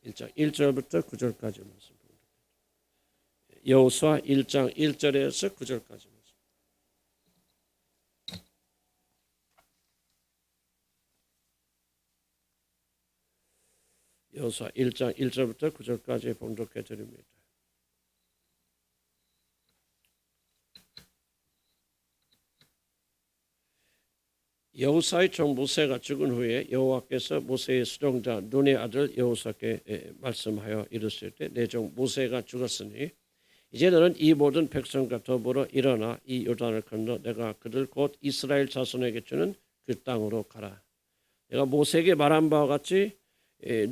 1장 1절부터 9절까지 말씀. 여호수아 1장 1절에서 9절까지 말씀. 여호수아 1장 1절부터 9절까지 봉독해 드립니다. 여호수아의 종 모세가 죽은 후에 여호와께서 모세의 수종자 눈의 아들 여호수아께 말씀하여 이르실 때 내 종 모세가 죽었으니 이제 너는 이 모든 백성과 더불어 일어나 이 요단을 건너 내가 그들 곧 이스라엘 자손에게 주는 그 땅으로 가라. 내가 모세에게 말한 바와 같이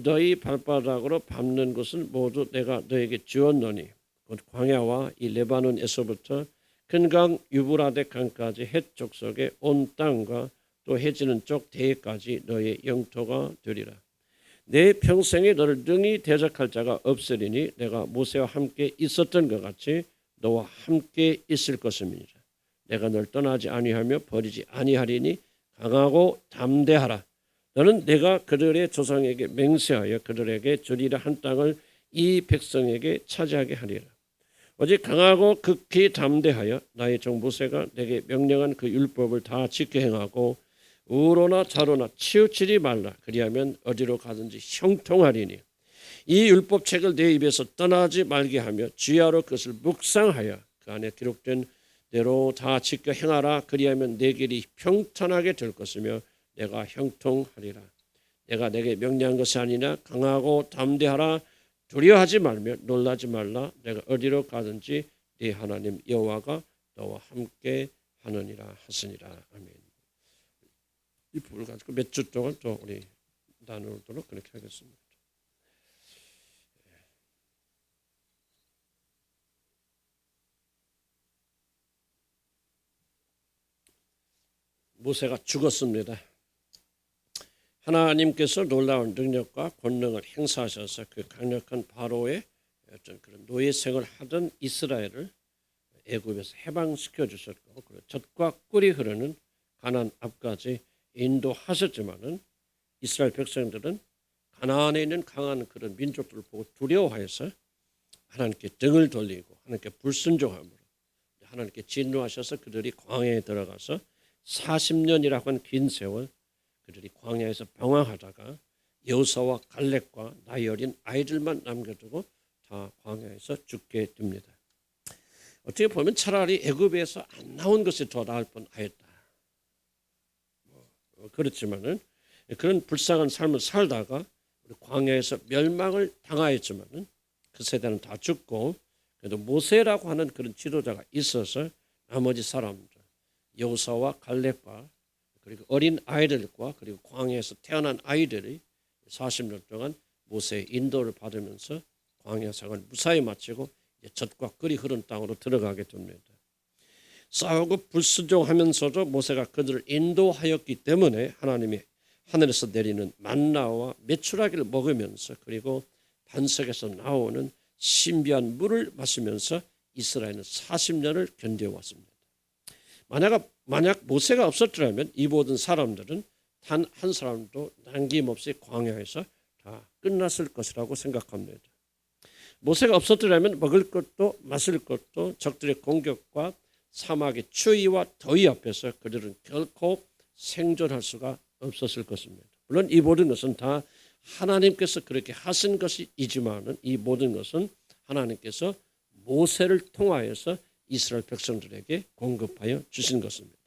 너희 발바닥으로 밟는 곳은 모두 내가 너에게 주었노니 곧 광야와 이 레바논에서부터 큰 강 유브라데 강까지 헷 족속의 온 땅과 또 해지는 쪽 대해까지 너의 영토가 되리라. 내 평생에 너를 능히 대적할 자가 없으리니 내가 모세와 함께 있었던 것 같이 너와 함께 있을 것임이니라. 내가 널 떠나지 아니하며 버리지 아니하리니 강하고 담대하라. 너는 내가 그들의 조상에게 맹세하여 그들에게 주리라 한 땅을 이 백성에게 차지하게 하리라. 오직 강하고 극히 담대하여 나의 종 모세가 내게 명령한 그 율법을 다 지켜 행하고 우로나 좌로나 치우치지 말라. 그리하면 어디로 가든지 형통하리니 이 율법책을 내 입에서 떠나지 말게 하며 주야로 그것을 묵상하여 그 안에 기록된 대로 다 지켜 행하라. 그리하면 내 길이 평탄하게 될 것이며 내가 형통하리라. 내가 내게 명령한 것이 아니냐. 강하고 담대하라. 두려워하지 말며 놀라지 말라. 내가 어디로 가든지 네 하나님 여호와가 너와 함께 하느니라 하시니라. 아멘. 이 부분을 가지고 몇 주 동안 또 우리 나누도록 그렇게 하겠습니다. 모세가 죽었습니다. 하나님께서 놀라운 능력과 권능을 행사하셔서 그 강력한 바로의 어떤 그런 노예생을 하던 이스라엘을 애굽에서 해방시켜 주셨고 젖과 꿀이 흐르는 가나안 앞까지 인도하셨지만은 이스라엘 백성들은 가나안에 있는 강한 그런 민족들을 보고 두려워해서 하나님께 등을 돌리고 하나님께 불순종함으로 하나님께 진노하셔서 그들이 광야에 들어가서 40년이라고 한 긴 세월 그들이 광야에서 방황하다가 여호수아와 갈렙과 나이 어린 아이들만 남겨두고 다 광야에서 죽게 됩니다. 어떻게 보면 차라리 애굽에서 안 나온 것이 더 나을 뻔하였다. 그렇지만은 그런 불쌍한 삶을 살다가 광야에서 멸망을 당하였지만은 그 세대는 다 죽고 그래도 모세라고 하는 그런 지도자가 있어서 나머지 사람들 여호수아와 갈렙과 그리고 어린 아이들과 그리고 광야에서 태어난 아이들이 40년 동안 모세의 인도를 받으면서 광야 생활을 무사히 마치고 젖과 꿀이 흐른 땅으로 들어가게 됩니다. 싸우고 불순종하면서도 모세가 그들을 인도하였기 때문에 하나님이 하늘에서 내리는 만나와 메추라기를 먹으면서 그리고 반석에서 나오는 신비한 물을 마시면서 이스라엘은 40년을 견뎌왔습니다. 만약 모세가 없었더라면 이 모든 사람들은 단 한 사람도 남김없이 광야에서 다 끝났을 것이라고 생각합니다. 모세가 없었더라면 먹을 것도 마실 것도 적들의 공격과 사막의 추위와 더위 앞에서 그들은 결코 생존할 수가 없었을 것입니다. 물론 이 모든 것은 다 하나님께서 그렇게 하신 것이지만 이 모든 것은 하나님께서 모세를 통하여서 이스라엘 백성들에게 공급하여 주신 것입니다.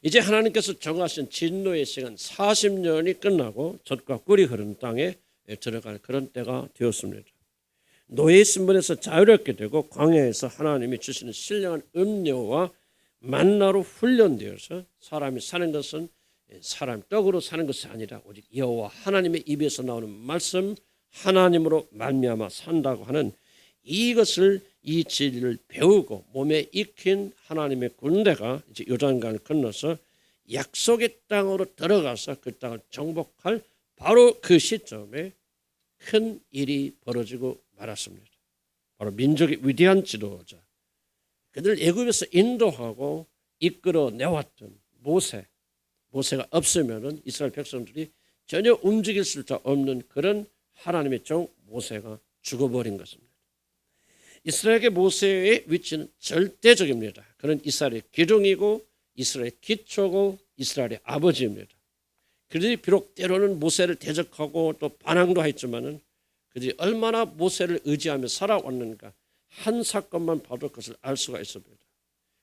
이제 하나님께서 정하신 진노의 시간 40년이 끝나고 젖과 꿀이 흐르는 땅에 들어갈 그런 때가 되었습니다. 노예 신분에서 자유롭게 되고 광야에서 하나님이 주시는 신령한 음료와 만나로 훈련되어서 사람이 사는 것은 사람 떡으로 사는 것이 아니라 오직 여호와 하나님의 입에서 나오는 말씀 하나님으로 말미암아 산다고 하는 이것을 이 진리를 배우고 몸에 익힌 하나님의 군대가 이제 요단강을 건너서 약속의 땅으로 들어가서 그 땅을 정복할 바로 그 시점에 큰 일이 벌어지고 말았습니다. 바로 민족의 위대한 지도자, 그들 애굽에서 인도하고 이끌어 내왔던 모세가 없으면은 이스라엘 백성들이 전혀 움직일 수 없는 그런 하나님의 종 모세가 죽어버린 것입니다. 이스라엘의 모세의 위치는 절대적입니다. 그는 이스라엘의 기둥이고 이스라엘의 기초고 이스라엘의 아버지입니다. 그들이 비록 때로는 모세를 대적하고 또 반항도 했지만은 그들이 얼마나 모세를 의지하며 살아왔는가 한 사건만 봐도 그것을 알 수가 있습니다.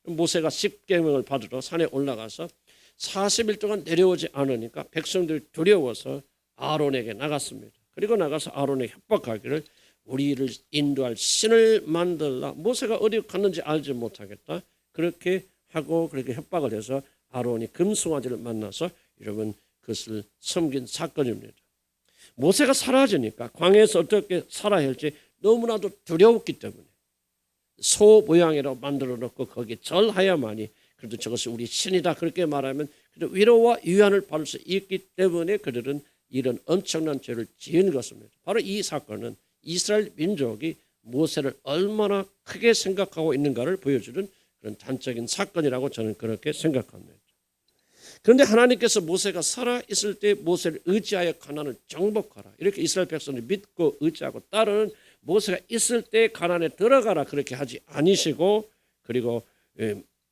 모세가 십계명을 받으러 산에 올라가서 40일 동안 내려오지 않으니까 백성들이 두려워서 아론에게 나갔습니다. 그리고 나가서 아론에게 협박하기를 우리를 인도할 신을 만들라. 모세가 어디 갔는지 알지 못하겠다. 그렇게 하고 그렇게 협박을 해서 아론이 금송아지를 만나서 여러분 그것을 섬긴 사건입니다. 모세가 사라지니까 광야에서 어떻게 살아야 할지 너무나도 두려웠기 때문에 소 모양이라고 만들어 놓고 거기에 절하야만이 그래도 저것이 우리 신이다 그렇게 말하면 위로와 위안을 받을 수 있기 때문에 그들은 이런 엄청난 죄를 지은 것입니다. 바로 이 사건은 이스라엘 민족이 모세를 얼마나 크게 생각하고 있는가를 보여주는 그런 단적인 사건이라고 저는 그렇게 생각합니다. 그런데 하나님께서 모세가 살아있을 때 모세를 의지하여 가나안을 정복하라. 이렇게 이스라엘 백성들이 믿고 의지하고 따르는 모세가 있을 때 가나안에 들어가라 그렇게 하지 아니시고 그리고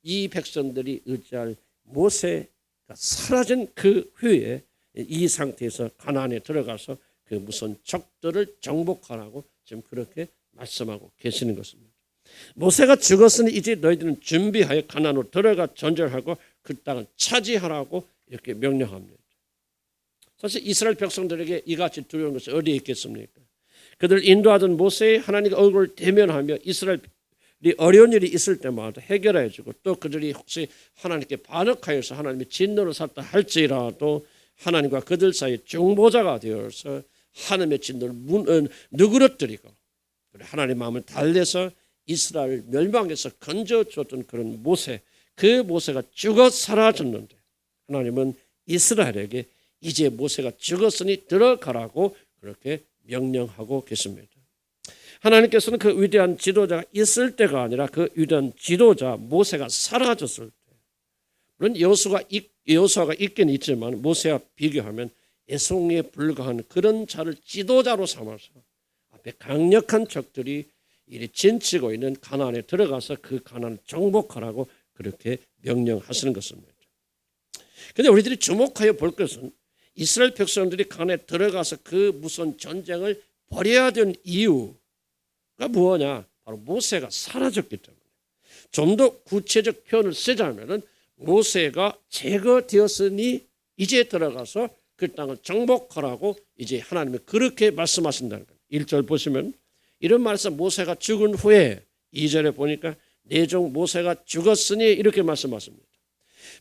이 백성들이 의지할 모세가 사라진 그 후에 이 상태에서 가나안에 들어가서 그 무슨 적들을 정복하라고 지금 그렇게 말씀하고 계시는 것입니다. 모세가 죽었으니 이제 너희들은 준비하여 가나안으로 들어가 전쟁하고 그 땅을 차지하라고 이렇게 명령합니다. 사실 이스라엘 백성들에게 이같이 두려운 것이 어디에 있겠습니까? 그들 인도하던 모세의 하나님의 얼굴을 대면하며 이스라엘이 어려운 일이 있을 때마다 해결해 주고 또 그들이 혹시 하나님께 반역하여서 하나님의 진노를 샀다 할지라도 하나님과 그들 사이에 중보자가 되어서 하나님의 진노를 누그러뜨리고 하나님의 마음을 달래서 이스라엘 멸망에서 건져줬던 그런 모세, 그 모세가 죽어 사라졌는데 하나님은 이스라엘에게 이제 모세가 죽었으니 들어가라고 그렇게 명령하고 계십니다. 하나님께서는 그 위대한 지도자가 있을 때가 아니라 그 위대한 지도자 모세가 사라졌을 때, 물론 여호수아가 있긴 있지만 모세와 비교하면 애송이에 불과한 그런 자를 지도자로 삼아서 앞에 강력한 적들이 이리 진치고 있는 가나안에 들어가서 그 가나안을 정복하라고 그렇게 명령하시는 것입니다. 그런데 우리들이 주목하여 볼 것은 이스라엘 백성들이 가나안에 들어가서 그 무슨 전쟁을 벌여야 되는 이유가 뭐냐? 바로 모세가 사라졌기 때문에. 좀 더 구체적 표현을 쓰자면은 모세가 제거되었으니 이제 들어가서 그 땅을 정복하라고 이제 하나님이 그렇게 말씀하신다는 거예요. 1절 보시면 이런 말씀 모세가 죽은 후에 2절에 보니까 내 종 모세가 죽었으니 이렇게 말씀하십니다.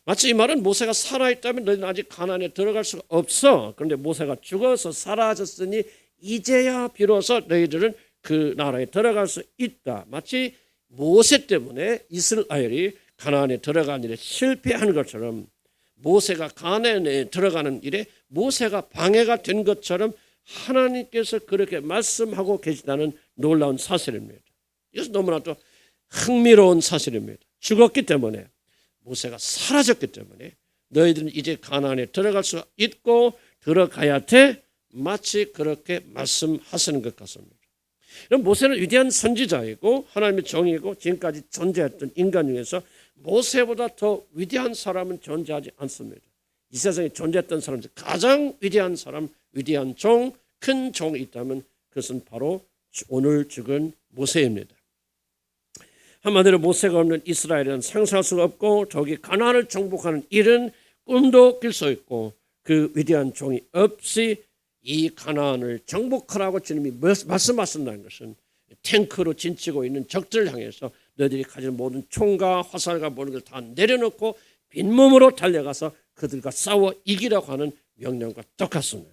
마치 이 말은 모세가 살아있다면 너희는 아직 가나안에 들어갈 수가 없어. 그런데 모세가 죽어서 사라졌으니 이제야 비로소 너희들은 그 나라에 들어갈 수 있다. 마치 모세 때문에 이스라엘이 가나안에 들어가는 일에 실패하는 것처럼 모세가 가나안에 들어가는 일에 모세가 방해가 된 것처럼 하나님께서 그렇게 말씀하고 계시다는 놀라운 사실입니다. 이것은 너무나도 흥미로운 사실입니다. 죽었기 때문에 모세가 사라졌기 때문에 너희들은 이제 가나안에 들어갈 수 있고 들어가야 돼. 마치 그렇게 말씀하시는 것 같습니다. 그럼 모세는 위대한 선지자이고 하나님의 종이고 지금까지 존재했던 인간 중에서 모세보다 더 위대한 사람은 존재하지 않습니다. 이 세상에 존재했던 사람 중 가장 위대한 사람, 위대한 종, 큰 종이 있다면 그것은 바로 오늘 죽은 모세입니다. 한마디로 모세가 없는 이스라엘은 상상할 수가 없고 저기 가나안을 정복하는 일은 꿈도 낄 수 있고 그 위대한 종이 없이 이 가나안을 정복하라고 주님이 말씀하신다는 것은 탱크로 진치고 있는 적들을 향해서 너희들이 가진 모든 총과 화살과 모든 걸 다 내려놓고 빈몸으로 달려가서 그들과 싸워 이기라고 하는 명령과 똑같습니다.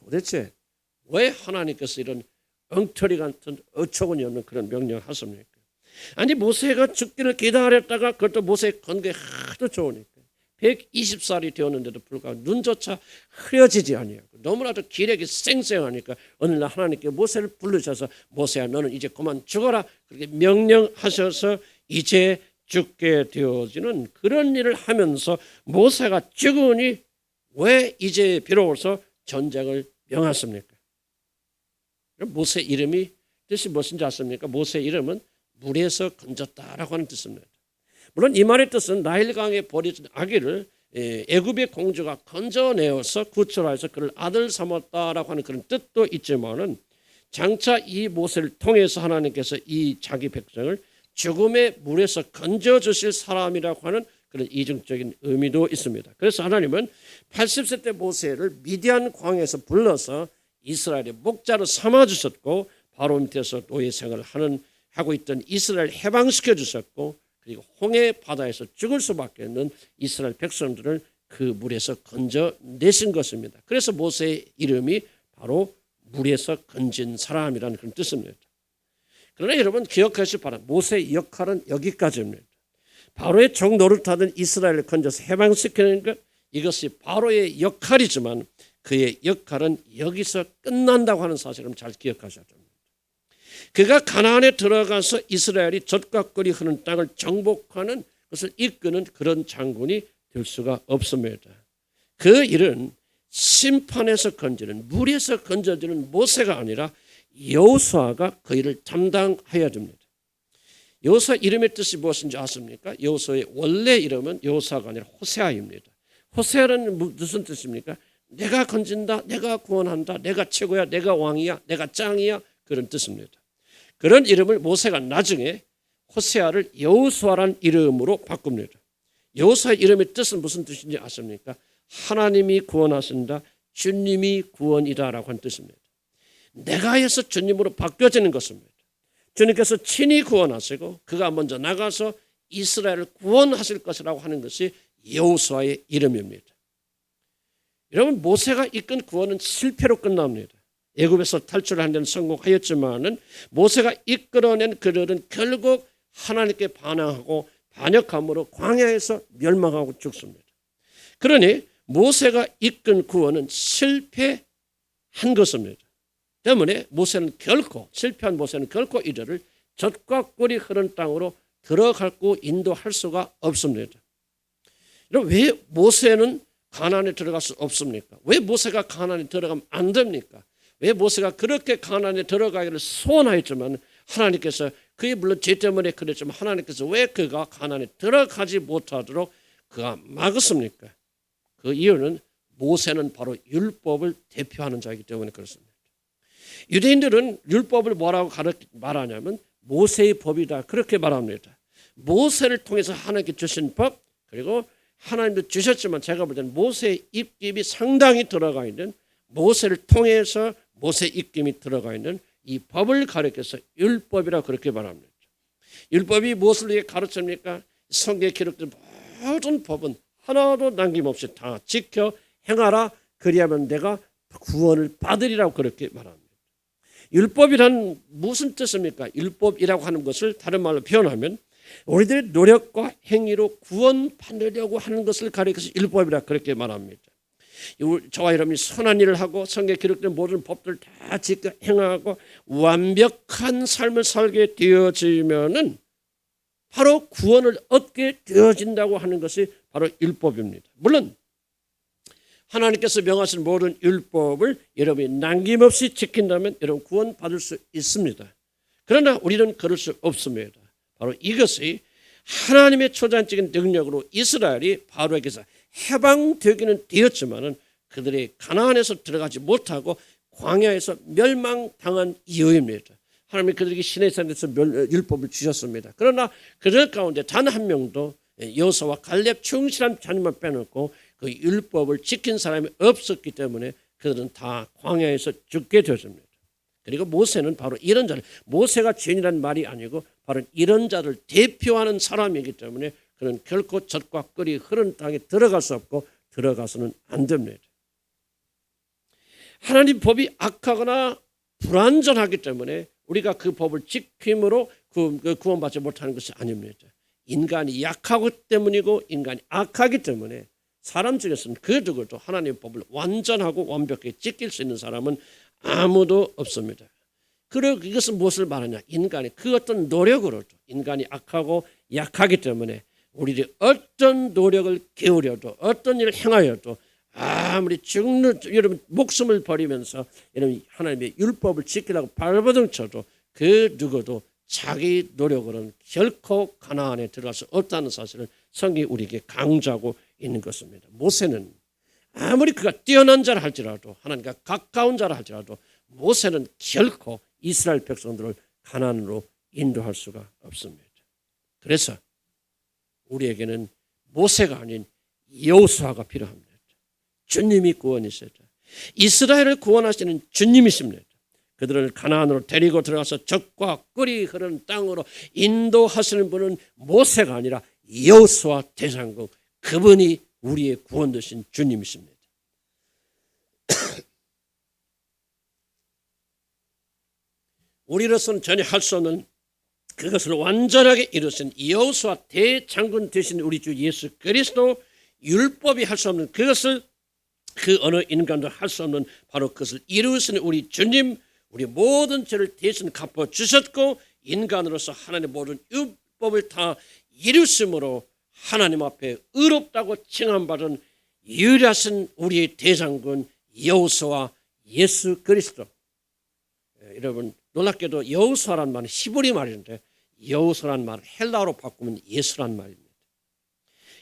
도대체 왜 하나님께서 이런 엉터리 같은 어처구니 없는 그런 명령을 하십니까? 아니 모세가 죽기를 기다렸다가 그것도 모세의 건강이 하도 좋으니까 120살이 되었는데도 불구하고 눈조차 흐려지지 아니하고 너무나도 기력이 쌩쌩하니까 어느 날 하나님께 모세를 부르셔서 모세야 너는 이제 그만 죽어라 그렇게 명령하셔서 이제 죽게 되어지는 그런 일을 하면서 모세가 죽으니 왜 이제 비로소 전쟁을 명하십니까? 모세 이름이 뜻이 무엇인지 아십니까? 모세 이름은 물에서 건졌다라고 하는 뜻입니다. 물론 이 말의 뜻은 나일강에 버려진 아기를 애굽의 공주가 건져내어서 구출하여서 그를 아들 삼았다라고 하는 그런 뜻도 있지만은 장차 이 모세를 통해서 하나님께서 이 자기 백성을 죽음의 물에서 건져 주실 사람이라고 하는 그런 이중적인 의미도 있습니다. 그래서 하나님은 80세 때 모세를 미디안 광야에서 불러서 이스라엘의 목자로 삼아 주셨고 바로 밑에서 노예 생활을 하고 있던 이스라엘 해방시켜 주셨고 그리고 홍해 바다에서 죽을 수밖에 없는 이스라엘 백성들을 그 물에서 건져내신 것입니다. 그래서 모세의 이름이 바로 물에서 건진 사람이라는 그런 뜻입니다. 그러나 여러분 기억하시기 바랍니다. 모세의 역할은 여기까지입니다. 바로의 종 노릇하던 이스라엘을 건져서 해방시키는 것, 이것이 바로의 역할이지만 그의 역할은 여기서 끝난다고 하는 사실을 잘 기억하셔야 됩니다. 그가 가나안에 들어가서 이스라엘이 젖과 꿀이 흐르는 땅을 정복하는 것을 이끄는 그런 장군이 될 수가 없습니다. 그 일은 심판에서 건지는 물에서 건져지는 모세가 아니라 여호수아가 그 일을 담당해야 됩니다. 여호수아 이름의 뜻이 무엇인지 아십니까? 여호수아의 원래 이름은 여호수아가 아니라 호세아입니다. 호세아는 무슨 뜻입니까? 내가 건진다, 내가 구원한다, 내가 최고야, 내가 왕이야, 내가 짱이야, 그런 뜻입니다. 그런 이름을 모세가 나중에 호세아를 여호수아라는 이름으로 바꿉니다. 여호수아의 이름의 뜻은 무슨 뜻인지 아십니까? 하나님이 구원하신다, 주님이 구원이다라고 하는 뜻입니다. 내가 해서 주님으로 바뀌어지는 것입니다. 주님께서 친히 구원하시고 그가 먼저 나가서 이스라엘을 구원하실 것이라고 하는 것이 여호수아의 이름입니다. 여러분 모세가 이끈 구원은 실패로 끝납니다. 애굽에서 탈출하는 데는 성공하였지만은 모세가 이끌어낸 그들은 결국 하나님께 반항하고 반역함으로 광야에서 멸망하고 죽습니다. 그러니 모세가 이끈 구원은 실패한 것입니다. 때문에 모세는 결코 실패한 모세는 결코 이들을 젖과 꿀이 흐른 땅으로 들어갈고 인도할 수가 없습니다. 왜 모세는 가나안에 들어갈 수 없습니까? 왜 모세가 가나안에 들어가면 안 됩니까? 왜 모세가 그렇게 가나안에 들어가기를 소원하였지만 하나님께서 그게 물론 죄 때문에 그랬지만 하나님께서 왜 그가 가나안에 들어가지 못하도록 그가 막았습니까? 그 이유는 모세는 바로 율법을 대표하는 자이기 때문에 그렇습니다. 유대인들은 율법을 뭐라고 말하냐면 모세의 법이다 그렇게 말합니다. 모세를 통해서 하나님께 주신 법 그리고 하나님도 주셨지만 제가 볼 때는 모세의 입김이 상당히 들어가 있는 모세를 통해서 모세의 입김이 들어가 있는 이 법을 가르쳐서 율법이라고 그렇게 말합니다. 율법이 무엇을 위해 가르칩니까? 성경에 기록된 모든 법은 하나도 남김없이 다 지켜 행하라 그리하면 내가 구원을 받으리라고 그렇게 말합니다. 율법이란 무슨 뜻입니까? 율법이라고 하는 것을 다른 말로 표현하면 우리들의 노력과 행위로 구원받으려고 하는 것을 가리켜서 율법이라 그렇게 말합니다. 저와 여러분이 선한 일을 하고 성경에 기록된 모든 법들 다 지켜 행하고 완벽한 삶을 살게 되어지면은 바로 구원을 얻게 되어진다고 하는 것이 바로 율법입니다. 물론 하나님께서 명하신 모든 율법을 여러분이 남김없이 지킨다면 여러분 구원받을 수 있습니다. 그러나 우리는 그럴 수 없습니다. 바로 이것이 하나님의 초자연적인 능력으로 이스라엘이 바로에게서 해방되기는 되었지만은 그들이 가나안에서 들어가지 못하고 광야에서 멸망당한 이유입니다. 하나님이 그들에게 시내산에서 율법을 주셨습니다. 그러나 그들 가운데 단 한 명도 여호수아와 갈렙 충실한 자녀만 빼놓고 그 율법을 지킨 사람이 없었기 때문에 그들은 다 광야에서 죽게 되었습니다. 그리고 모세는 바로 이런 자를 모세가 죄인이라는 말이 아니고 바로 이런 자를 대표하는 사람이기 때문에 그는 결코 젖과 꿀이 흐른 땅에 들어갈 수 없고 들어가서는 안 됩니다. 하나님 법이 악하거나 불완전하기 때문에 우리가 그 법을 지킴으로 구원받지 못하는 것이 아닙니다. 인간이 약하기 때문이고 인간이 악하기 때문에 사람 중에서는 그 누구도 하나님의 법을 완전하고 완벽하게 지킬 수 있는 사람은 아무도 없습니다. 그리고 이것은 무엇을 말하냐? 인간이 그 어떤 노력으로도 인간이 악하고 약하기 때문에 우리들이 어떤 노력을 기울여도 어떤 일을 행하여도 아무리 죽는 여러분 목숨을 버리면서 여러분 하나님의 율법을 지키라고 발버둥 쳐도 그 누구도 자기 노력으로는 결코 가나안에 들어갈 수 없다는 사실을 성경이 우리에게 강조하고 있는 것입니다. 모세는 아무리 그가 뛰어난 자라 할지라도 하나님과 가까운 자라 할지라도 모세는 결코 이스라엘 백성들을 가나안으로 인도할 수가 없습니다. 그래서 우리에게는 모세가 아닌 여호수아가 필요합니다. 주님이 구원이시다. 이스라엘을 구원하시는 주님이십니다. 그들을 가나안으로 데리고 들어가서 젖과 꿀이 흐르는 땅으로 인도하시는 분은 모세가 아니라 여호수아 대장국, 그분이 우리의 구원 되신 주님이십니다. 우리로서는 전혀 할 수 없는 그것을 완전하게 이루신 여호수아 대장군 되신 우리 주 예수 그리스도, 율법이 할 수 없는 그것을 그 어느 인간도 할 수 없는 바로 그것을 이루시는 우리 주님, 우리 모든 죄를 대신 갚아 주셨고 인간으로서 하나님의 모든 율법을 다 이루심으로 하나님 앞에 의롭다고 칭함받은 유일하신 우리의 대장군 여호수아 예수 그리스도. 여러분 놀랍게도 여호수아란 말은 히브리 말인데 여호수아란 말을 헬라어로 바꾸면 예수란 말입니다.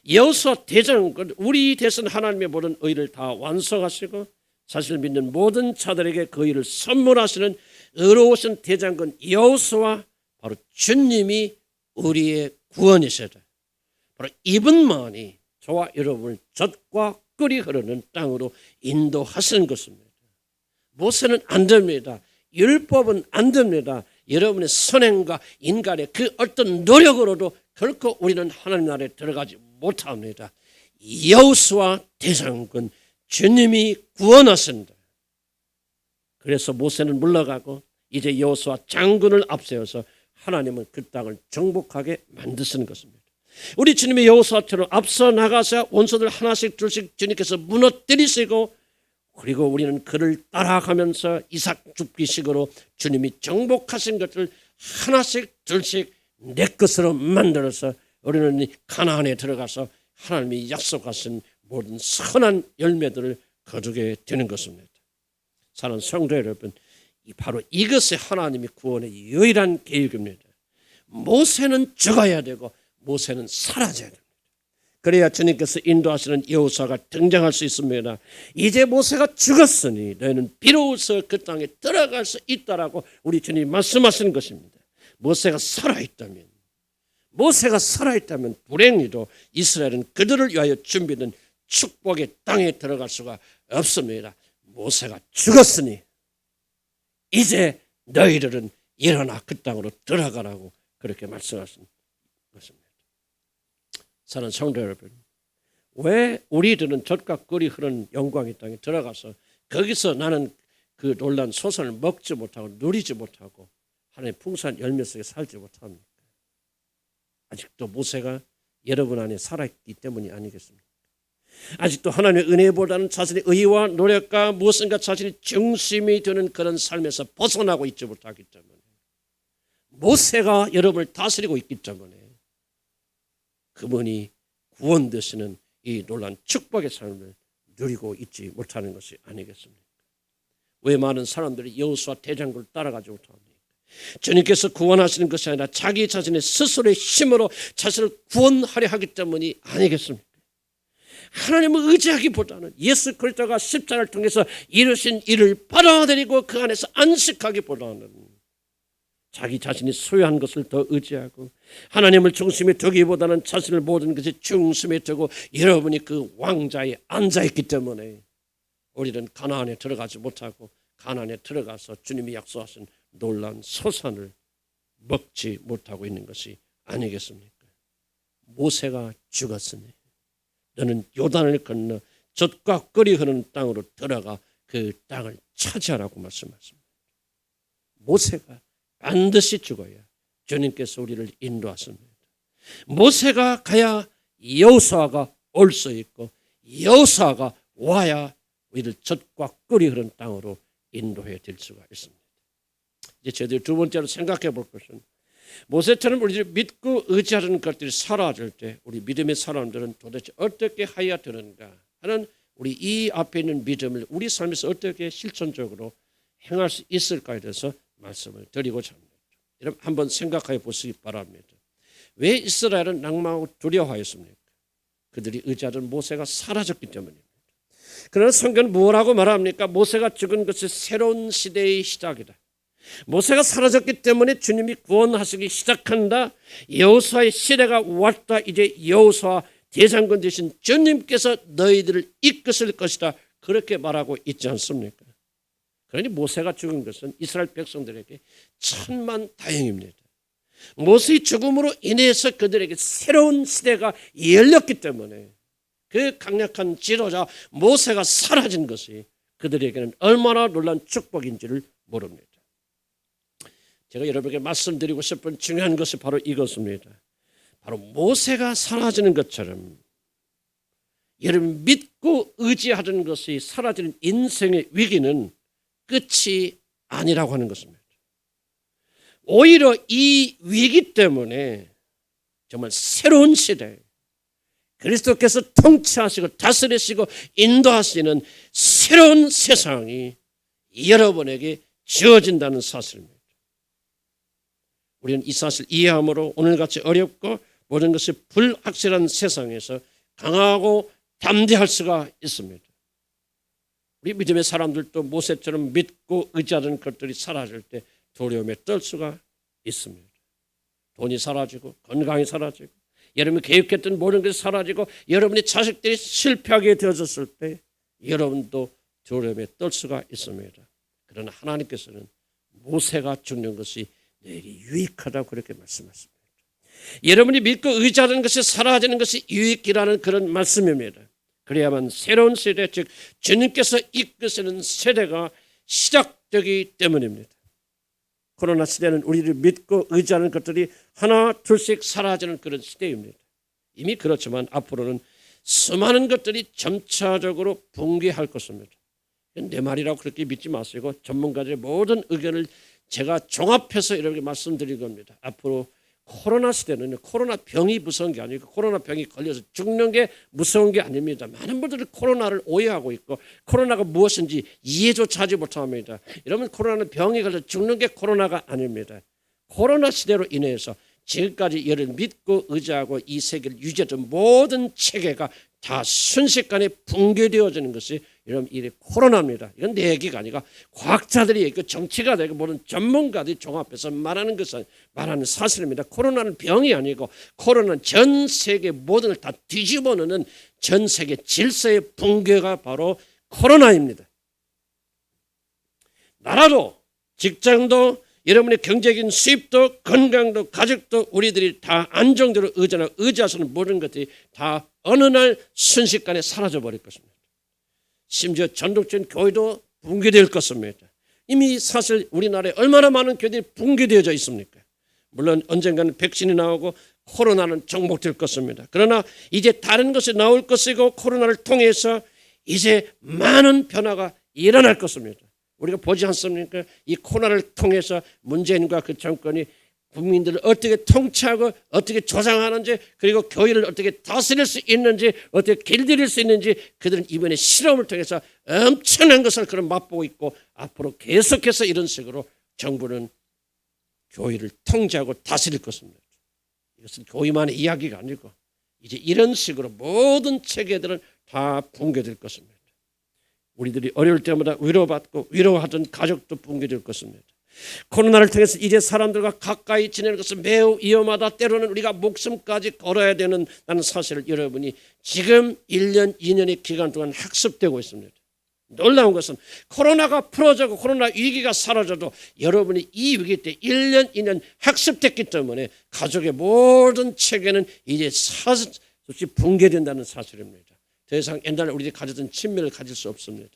여호수아 대장군, 우리 대신 하나님의 모든 의를 다 완성하시고 자신을 믿는 모든 자들에게 그 의를 선물하시는 의로우신 대장군 여호수아, 바로 주님이 우리의 구원이시다. 바로 이분만이 저와 여러분을 젖과 꿀이 흐르는 땅으로 인도하시는 것입니다. 모세는 안 됩니다. 율법은 안 됩니다. 여러분의 선행과 인간의 그 어떤 노력으로도 결코 우리는 하나님 나라에 들어가지 못합니다. 여호수아 대장군 주님이 구원하신다. 그래서 모세는 물러가고 이제 여호수아 장군을 앞세워서 하나님은 그 땅을 정복하게 만드시는 것입니다. 우리 주님의 여호수아처럼 앞서 나가서 원수들 하나씩 둘씩 주님께서 무너뜨리시고, 그리고 우리는 그를 따라가면서 이삭 줍기식으로 주님이 정복하신 것을 하나씩 둘씩 내 것으로 만들어서 우리는 가나안에 들어가서 하나님이 약속하신 모든 선한 열매들을 거두게 되는 것입니다. 사랑하는 성도 여러분, 바로 이것이 하나님의 구원의 유일한 계획입니다. 모세는 죽어야 되고 모세는 사라져야 됩니다. 그래야 주님께서 인도하시는 여호수아가 등장할 수 있습니다. 이제 모세가 죽었으니 너희는 비로소 그 땅에 들어갈 수 있다라고 우리 주님이 말씀하시는 것입니다. 모세가 살아있다면 불행히도 이스라엘은 그들을 위하여 준비된 축복의 땅에 들어갈 수가 없습니다. 모세가 죽었으니 이제 너희들은 일어나 그 땅으로 들어가라고 그렇게 말씀하신 것입니다. 사랑하는 성도 여러분, 왜 우리들은 젖과 꿀이 흐르는 영광의 땅에 들어가서 거기서 나는 그 놀란 소선을 먹지 못하고 누리지 못하고 하나님의 풍성한 열매 속에 살지 못합니까? 아직도 모세가 여러분 안에 살아있기 때문이 아니겠습니까? 아직도 하나님의 은혜보다는 자신의 의와 노력과 무엇인가 자신의 중심이 되는 그런 삶에서 벗어나고 있지 못하기 때문에, 모세가 여러분을 다스리고 있기 때문에 그분이 구원 되시는 이 놀라운 축복의 삶을 누리고 있지 못하는 것이 아니겠습니까? 왜 많은 사람들이 여호수아 대장군을 따라가지 못합니까? 주님께서 구원하시는 것이 아니라 자기 자신의 스스로의 힘으로 자신을 구원하려 하기 때문이 아니겠습니까? 하나님을 의지하기보다는 예수 그리스도가 십자가를 통해서 이루신 일을 받아들이고 그 안에서 안식하기보다는 자기 자신이 소유한 것을 더 의지하고 하나님을 중심에 두기보다는 자신을 모든 것이 중심에 두고 여러분이 그 왕자에 앉아있기 때문에 우리는 가나안에 들어가지 못하고 가나안에 들어가서 주님이 약속하신 놀라운 소산을 먹지 못하고 있는 것이 아니겠습니까? 모세가 죽었으니 너는 요단을 건너 젖과 꿀이 흐르는 땅으로 들어가 그 땅을 차지하라고 말씀하십니다. 모세가 반드시 죽어야 주님께서 우리를 인도하십니다. 모세가 가야 여호수아가 올 수 있고 여호수아가 와야 우리를 젖과 꿀이 흐르는 땅으로 인도해 될 수가 있습니다. 이제 저희들이 두 번째로 생각해 볼 것은, 모세처럼 우리를 믿고 의지하는 것들이 사라질 때 우리 믿음의 사람들은 도대체 어떻게 해야 되는가 하는 우리 이 앞에 있는 믿음을 우리 삶에서 어떻게 실천적으로 행할 수 있을까에 대해서 말씀을 드리고자 합니다. 여러분 한번 생각해 보시기 바랍니다. 왜 이스라엘은 낭망하고 두려워하였습니까? 그들이 의지하던 모세가 사라졌기 때문입니다. 그러나 성경은 뭐라고 말합니까? 모세가 죽은 것이 새로운 시대의 시작이다. 모세가 사라졌기 때문에 주님이 구원하시기 시작한다. 여호수아의 시대가 왔다. 이제 여호수아 대장군 되신 주님께서 너희들을 이끄실 것이다. 그렇게 말하고 있지 않습니까? 그러니 모세가 죽은 것은 이스라엘 백성들에게 천만 다행입니다. 모세의 죽음으로 인해서 그들에게 새로운 시대가 열렸기 때문에 그 강력한 지도자 모세가 사라진 것이 그들에게는 얼마나 놀라운 축복인지를 모릅니다. 제가 여러분에게 말씀드리고 싶은 중요한 것이 바로 이것입니다. 바로 모세가 사라지는 것처럼 여러분 믿고 의지하던 것이 사라지는 인생의 위기는 끝이 아니라고 하는 것입니다. 오히려 이 위기 때문에 정말 새로운 시대, 그리스도께서 통치하시고 다스리시고 인도하시는 새로운 세상이 여러분에게 주어진다는 사실입니다. 우리는 이 사실 이해함으로 오늘같이 어렵고 모든 것이 불확실한 세상에서 강하고 담대할 수가 있습니다. 우리 믿음의 사람들도 모세처럼 믿고 의지하던 것들이 사라질 때 두려움에 떨 수가 있습니다. 돈이 사라지고 건강이 사라지고 여러분이 계획했던 모든 것이 사라지고 여러분의 자식들이 실패하게 되어졌을 때 여러분도 두려움에 떨 수가 있습니다. 그러나 하나님께서는 모세가 죽는 것이 내게 유익하다고 그렇게 말씀하십니다. 여러분이 믿고 의지하는 것이 사라지는 것이 유익이라는 그런 말씀입니다. 그래야만 새로운 세대, 즉 주님께서 이끄시는 세대가 시작되기 때문입니다. 코로나 시대는 우리를 믿고 의지하는 것들이 하나 둘씩 사라지는 그런 시대입니다. 이미 그렇지만 앞으로는 수많은 것들이 점차적으로 붕괴할 것입니다. 내 말이라고 그렇게 믿지 마시고 전문가들의 모든 의견을 제가 종합해서 이렇게 말씀드린 겁니다. 앞으로 코로나 시대는 코로나 병이 무서운 게 아니고 코로나 병이 걸려서 죽는 게 무서운 게 아닙니다. 많은 분들이 코로나를 오해하고 있고 코로나가 무엇인지 이해조차 하지 못합니다. 여러분 코로나는 병이 걸려 죽는 게 코로나가 아닙니다. 코로나 시대로 인해서 지금까지 여를 믿고 의지하고 이 세계를 유지했던 모든 체계가 다 순식간에 붕괴되어지는 것이 여러분 이 코로나입니다. 이건 내 얘기가 아니라 과학자들이 얘기고 정치가 되고 모든 전문가들이 종합해서 말하는 것은 말하는 사실입니다. 코로나는 병이 아니고 코로나는 전 세계 모든 걸 다 뒤집어 놓는 전 세계 질서의 붕괴가 바로 코로나입니다. 나라도 직장도 여러분의 경제적인 수입도 건강도 가족도 우리들이 다 안정대로 의지하시는 모든 것들이 다 어느 날 순식간에 사라져버릴 것입니다. 심지어 전독적인 교회도 붕괴될 것입니다. 이미 사실 우리나라에 얼마나 많은 교회들이 붕괴되어져 있습니까? 물론 언젠가는 백신이 나오고 코로나는 정복될 것입니다. 그러나 이제 다른 것이 나올 것이고 코로나를 통해서 이제 많은 변화가 일어날 것입니다. 우리가 보지 않습니까? 이 코로나를 통해서 문재인과 그 정권이 국민들을 어떻게 통치하고 어떻게 조장하는지 그리고 교회를 어떻게 다스릴 수 있는지 어떻게 길들일 수 있는지 그들은 이번에 실험을 통해서 엄청난 것을 그런 맛보고 있고 앞으로 계속해서 이런 식으로 정부는 교회를 통제하고 다스릴 것입니다. 이것은 교회만의 이야기가 아니고 이제 이런 식으로 모든 체계들은 다 붕괴될 것입니다. 우리들이 어려울 때마다 위로받고 위로하던 가족도 붕괴될 것입니다. 코로나를 통해서 이제 사람들과 가까이 지내는 것은 매우 위험하다. 때로는 우리가 목숨까지 걸어야 되는 사실을 여러분이 지금 1년, 2년의 기간 동안 학습되고 있습니다. 놀라운 것은 코로나가 풀어지고 코로나 위기가 사라져도 여러분이 이 위기 때 1년, 2년 학습됐기 때문에 가족의 모든 체계는 이제 사실없이 붕괴된다는 사실입니다. 더 이상 옛날에 우리들이 가졌던 친밀을 가질 수 없습니다.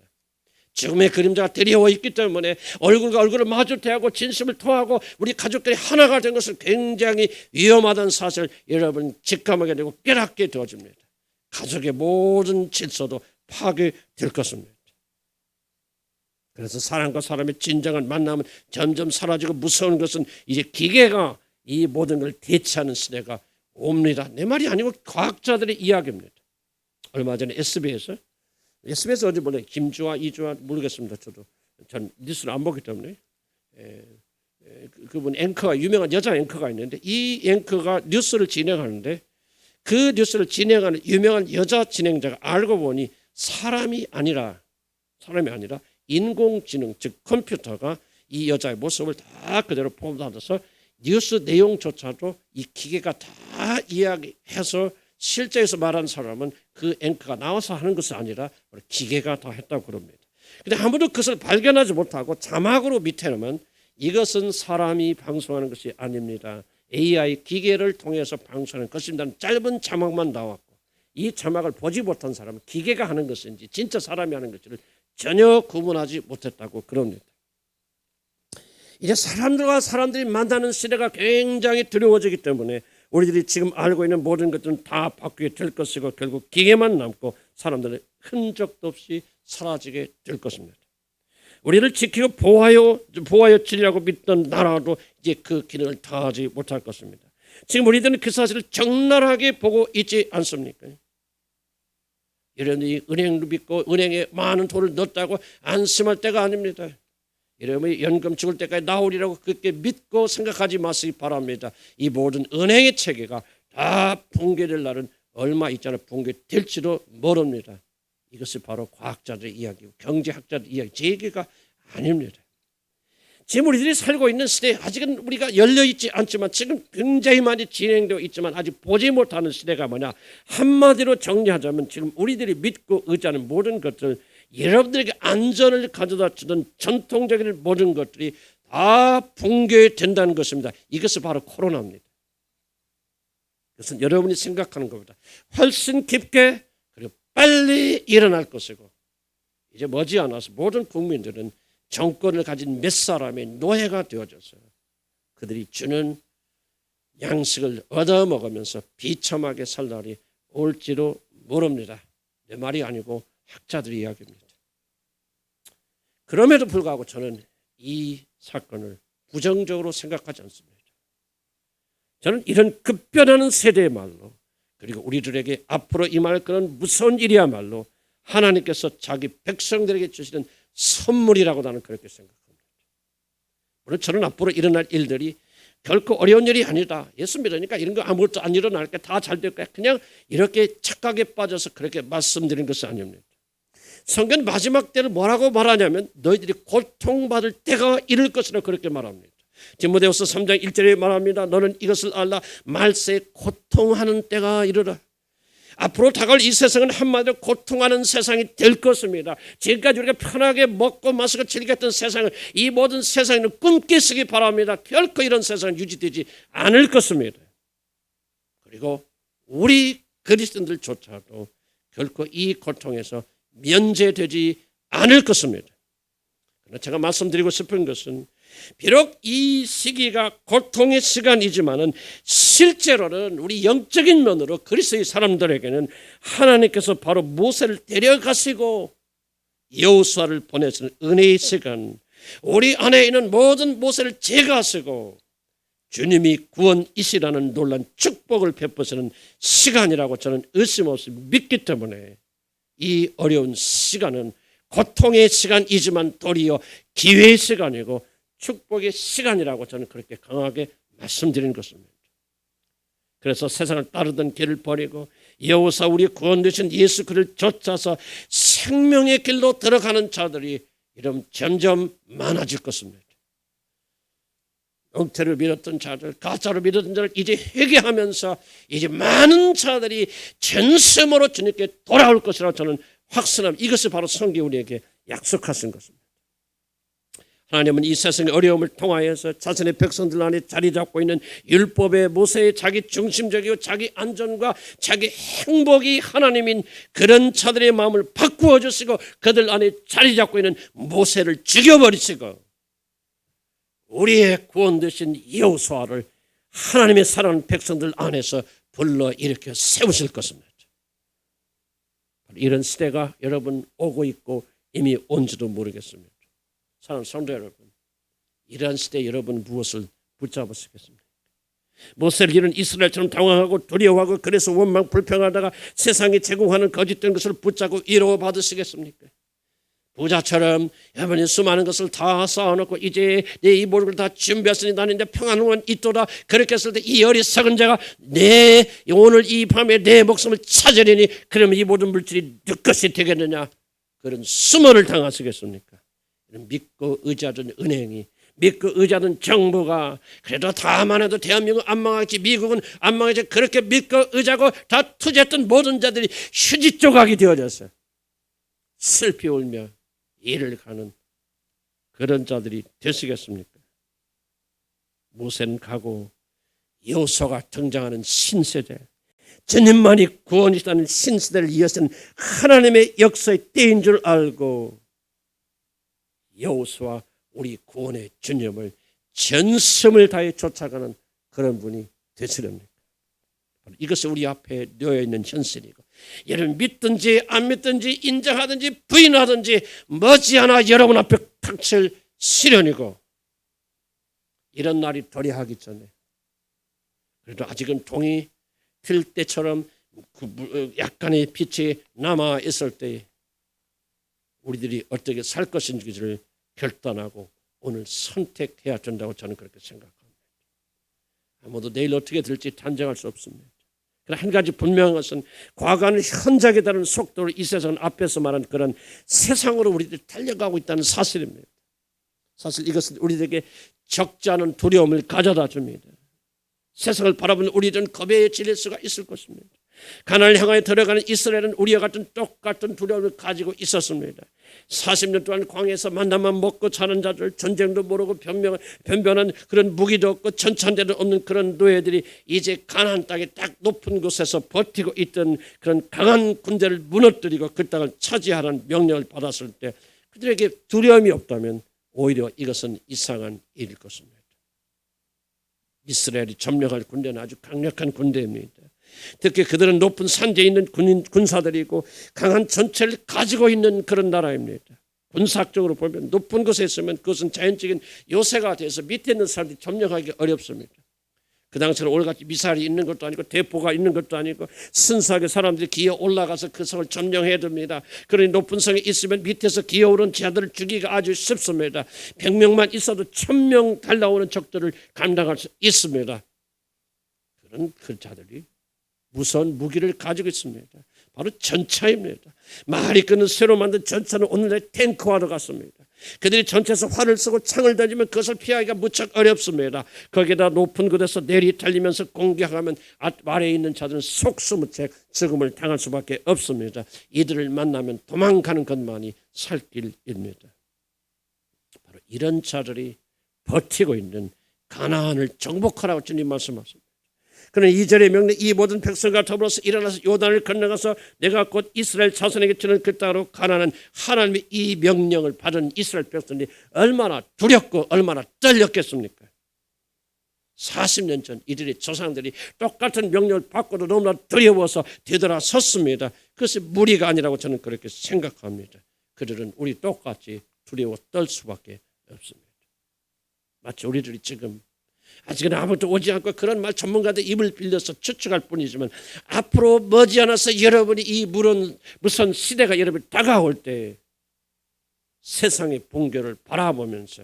죽음의 그림자가 드리워 있기 때문에 얼굴과 얼굴을 마주 대하고 진심을 통하고 우리 가족들이 하나가 된 것은 굉장히 위험하다는 사실 여러분 직감하게 되고 깨닫게 되어집니다. 가족의 모든 질서도 파괴될 것입니다. 그래서 사람과 사람의 진정한 만남은 점점 사라지고 무서운 것은 이제 기계가 이 모든 걸 대체하는 시대가 옵니다. 내 말이 아니고 과학자들의 이야기입니다. 얼마 전에 SBS에서 SBS 어디 보내 김주아 이주아 모르겠습니다. 전 뉴스를 안 보기 때문에 그분 앵커가 유명한 여자 앵커가 있는데 이 앵커가 뉴스를 진행하는데 그 뉴스를 진행하는 유명한 여자 진행자가 알고 보니 사람이 아니라 인공지능 즉 컴퓨터가 이 여자의 모습을 다 그대로 폼받아서 뉴스 내용조차도 이 기계가 다 이야기해서 실제에서 말하는 사람은 그 앵커가 나와서 하는 것이 아니라 기계가 다 했다고 그럽니다. 그런데 아무도 그것을 발견하지 못하고 자막으로 밑에는 이것은 사람이 방송하는 것이 아닙니다. AI 기계를 통해서 방송하는 것입니다. 짧은 자막만 나왔고 이 자막을 보지 못한 사람은 기계가 하는 것인지 진짜 사람이 하는 것인지를 전혀 구분하지 못했다고 그럽니다. 이제 사람들과 사람들이 만나는 시대가 굉장히 두려워지기 때문에 우리들이 지금 알고 있는 모든 것들은 다 바뀌게 될 것이고 결국 기계만 남고 사람들의 흔적도 없이 사라지게 될 것입니다. 우리를 지키고 보호하여 지리라고 믿던 나라도 이제 그 기능을 다하지 못할 것입니다. 지금 우리들은 그 사실을 적나라하게 보고 있지 않습니까? 여러분이 은행을 믿고 은행에 많은 돈을 넣었다고 안심할 때가 아닙니다. 여러분이 연금 죽을 때까지 나오리라고 그렇게 믿고 생각하지 마시기 바랍니다. 이 모든 은행의 체계가 다 붕괴될 날은 얼마 있지 않아 붕괴될지도 모릅니다. 이것이 바로 과학자들의 이야기고 경제학자들의 이야기, 제 얘기가 아닙니다. 지금 우리들이 살고 있는 시대에 아직은 우리가 열려있지 않지만 지금 굉장히 많이 진행되어 있지만 아직 보지 못하는 시대가 뭐냐. 한마디로 정리하자면 지금 우리들이 믿고 의지하는 모든 것들, 여러분들에게 안전을 가져다 주던 전통적인 모든 것들이 다 붕괴된다는 것입니다. 이것이 바로 코로나입니다. 그것은 여러분이 생각하는 것보다 훨씬 깊게 그리고 빨리 일어날 것이고 이제 머지않아서 모든 국민들은 정권을 가진 몇 사람의 노예가 되어져서 그들이 주는 양식을 얻어먹으면서 비참하게 살 날이 올지도 모릅니다. 내 말이 아니고 학자들의 이야기입니다. 그럼에도 불구하고 저는 이 사건을 부정적으로 생각하지 않습니다. 저는 이런 급변하는 세대의 말로 그리고 우리들에게 앞으로 임할 그런 무서운 일이야말로 하나님께서 자기 백성들에게 주시는 선물이라고 나는 그렇게 생각합니다. 물론 저는 앞으로 일어날 일들이 결코 어려운 일이 아니다. 예수 믿으니까 이런 거 아무것도 안 일어날 게 다 잘 될 거야. 그냥 이렇게 착각에 빠져서 그렇게 말씀드린 것이 아닙니다. 성경 마지막 때를 뭐라고 말하냐면 너희들이 고통받을 때가 이를 것이라 그렇게 말합니다. 디모데후서 3장 1절에 말합니다. 너는 이것을 알라. 말세에 고통하는 때가 이르라. 앞으로 다가올 이 세상은 한마디로 고통하는 세상이 될 것입니다. 지금까지 우리가 편하게 먹고 마시고 즐겼던 세상을 이 모든 세상에는 꿈꾸시기 바랍니다. 결코 이런 세상은 유지되지 않을 것입니다. 그리고 우리 그리스도인들조차도 결코 이 고통에서 면제되지 않을 것입니다. 그러나 제가 말씀드리고 싶은 것은 비록 이 시기가 고통의 시간이지만은 실제로는 우리 영적인 면으로 그리스도의 사람들에게는 하나님께서 바로 모세를 데려가시고 여호수아를 보내시는 은혜의 시간, 우리 안에 있는 모든 모세를 제거하시고 주님이 구원이시라는 놀란 축복을 베푸시는 시간이라고 저는 의심 없이 믿기 때문에 이 어려운 시간은 고통의 시간이지만 도리어 기회의 시간이고 축복의 시간이라고 저는 그렇게 강하게 말씀드리는 것입니다. 그래서 세상을 따르던 길을 버리고 여호사 우리 구원 되신 예수 그를 쫓아서 생명의 길로 들어가는 자들이 이런 점점 많아질 것입니다. 엉태를 믿었던 자들, 가짜로 믿었던 자들 이제 회개하면서 이제 많은 자들이 전심으로 주님께 돌아올 것이라고 저는 확신합니다. 이것이 바로 성경이 우리에게 약속하신 것입니다. 하나님은 이 세상의 어려움을 통하여서 자신의 백성들 안에 자리 잡고 있는 율법의 모세의 자기 중심적이고 자기 안전과 자기 행복이 하나님인 그런 자들의 마음을 바꾸어 주시고 그들 안에 자리 잡고 있는 모세를 죽여버리시고 우리의 구원 되신 여호수아를 하나님의 사랑하는 백성들 안에서 불러일으켜 세우실 것입니다. 이런 시대가 여러분 오고 있고 이미 온지도 모르겠습니다. 사랑하는 성도 여러분, 이러한 시대에 여러분 무엇을 붙잡으시겠습니까? 모세를 이룬 이스라엘처럼 당황하고 두려워하고 그래서 원망 불평하다가 세상이 제공하는 거짓된 것을 붙잡고 위로 받으시겠습니까? 부자처럼 여러분이 수많은 것을 다 쌓아놓고 이제 내 이 모든 걸 다 준비했으니 나는 이제 평안은 있도다. 그렇게 했을 때 이 어리석은 자가 내 오늘 이 밤에 내 목숨을 찾으려니 그러면 이 모든 물질이 네 것이 되겠느냐? 그런 수모를 당하시겠습니까? 믿고 의지하던 은행이, 믿고 의지하던 정부가 그래도 다만 해도 대한민국 안 망하겠지, 미국은 안 망하겠지, 그렇게 믿고 의지하고 다 투자했던 모든 자들이 휴지 조각이 되어졌어요. 슬피 울며 일을 가는 그런 자들이 되시겠습니까? 모세는 가고 여호수아가 등장하는 신세대, 주님만이 구원이시다는 신세대를 이어서는 하나님의 역사의 때인 줄 알고 여호수아 우리 구원의 주님을 전심을 다해 쫓아가는 그런 분이 되시렵니까? 이것이 우리 앞에 놓여 있는 현실이고, 여러분 믿든지 안 믿든지 인정하든지 부인하든지 머지않아 여러분 앞에 닥칠 시련이고, 이런 날이 도래하기 전에 그래도 아직은 동이 필 때처럼 약간의 빛이 남아 있을 때 우리들이 어떻게 살 것인지를 결단하고 오늘 선택해야 된다고 저는 그렇게 생각합니다. 아무도 내일 어떻게 될지 단정할 수 없습니다. 그러나 한 가지 분명한 것은 과거는 현작에 다른 속도로 이 세상 앞에서 말한 그런 세상으로 우리들이 달려가고 있다는 사실입니다. 사실 이것은 우리들에게 적지 않은 두려움을 가져다 줍니다. 세상을 바라보는 우리들은 겁에 질릴 수가 있을 것입니다. 가나안을 향하여 들어가는 이스라엘은 우리와 같은 똑같은 두려움을 가지고 있었습니다. 40년 동안 광야에서 만나만 먹고 사는 자들, 전쟁도 모르고 변변한 그런 무기도 없고 전찬대도 없는 그런 노예들이 이제 가나안 땅에 딱 높은 곳에서 버티고 있던 그런 강한 군대를 무너뜨리고 그 땅을 차지하라는 명령을 받았을 때 그들에게 두려움이 없다면 오히려 이것은 이상한 일일 것입니다. 이스라엘이 점령할 군대는 아주 강력한 군대입니다. 특히 그들은 높은 산지에 있는 군사들이고 강한 전체를 가지고 있는 그런 나라입니다. 군사적으로 보면 높은 곳에 있으면 그것은 자연적인 요새가 돼서 밑에 있는 사람들이 점령하기 어렵습니다. 그 당시에는 오늘같이 미사일이 있는 것도 아니고 대포가 있는 것도 아니고 순수하게 사람들이 기어 올라가서 그 성을 점령해야 됩니다. 그러니 높은 성에 있으면 밑에서 기어오른 자들을 죽이기가 아주 쉽습니다. 100명만 있어도 1000명 달라오는 적들을 감당할 수 있습니다. 그런 그 자들이 무서운 무기를 가지고 있습니다. 바로 전차입니다. 말이 끄는 새로 만든 전차는 오늘날 탱크화로 갔습니다. 그들이 전차에서 활을 쏘고 창을 던지면 그것을 피하기가 무척 어렵습니다. 거기에다 높은 곳에서 내리 달리면서 공격하면 아래에 있는 자들은 속수무책 죽음을 당할 수밖에 없습니다. 이들을 만나면 도망가는 것만이 살 길입니다. 바로 이런 자들이 버티고 있는 가나안을 정복하라고 주님 말씀하십니다. 그는 2절의 명령, 이 모든 백성과 더불어서 일어나서 요단을 건너가서 내가 곧 이스라엘 자손에게 주는 그 땅으로 가나는 하나님의 이 명령을 받은 이스라엘 백성들이 얼마나 두렵고 얼마나 떨렸겠습니까? 40년 전 이들의 조상들이 똑같은 명령을 받고도 너무나 두려워서 되돌아섰습니다. 그것이 무리가 아니라고 저는 그렇게 생각합니다. 그들은 우리 똑같이 두려워 떨 수밖에 없습니다. 마치 우리들이 지금 아직은 아무도 오지 않고 그런 말 전문가들 입을 빌려서 추측할 뿐이지만 앞으로 머지않아서 여러분이 이 무선 시대가 여러분 다가올 때 세상의 붕괴를 바라보면서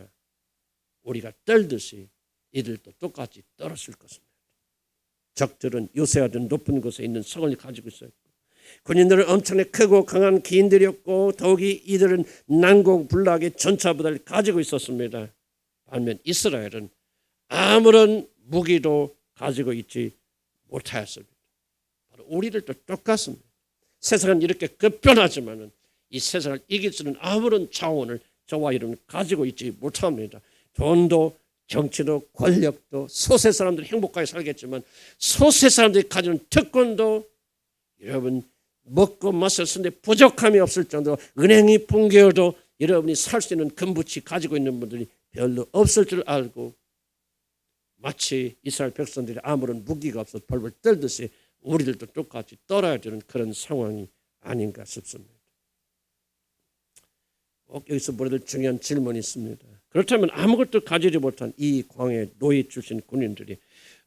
우리가 떨듯이 이들도 똑같이 떨었을 것입니다. 적들은 요새화된 높은 곳에 있는 성을 가지고 있었고 군인들은 엄청나게 크고 강한 기인들이었고 더욱이 이들은 난공불락의 전차부대를 가지고 있었습니다. 반면 이스라엘은 아무런 무기도 가지고 있지 못하였습니다. 바로 우리들도 똑같습니다. 세상은 이렇게 급변하지만은 이 세상을 이길 수 있는 아무런 자원을 저와 여러분은 가지고 있지 못합니다. 돈도 정치도 권력도 소세 사람들이 행복하게 살겠지만 소세 사람들이 가지는 특권도 여러분 먹고 마실 수 있는데 부족함이 없을 정도로 은행이 붕괴해도 여러분이 살 수 있는 금붙이 가지고 있는 분들이 별로 없을 줄 알고 마치 이스라엘 백성들이 아무런 무기가 없어 벌벌 떨듯이 우리들도 똑같이 떨어야 되는 그런 상황이 아닌가 싶습니다. 꼭 여기서 우리들 중요한 질문이 있습니다. 그렇다면 아무것도 가지지 못한 이 광야에 노예 출신 군인들이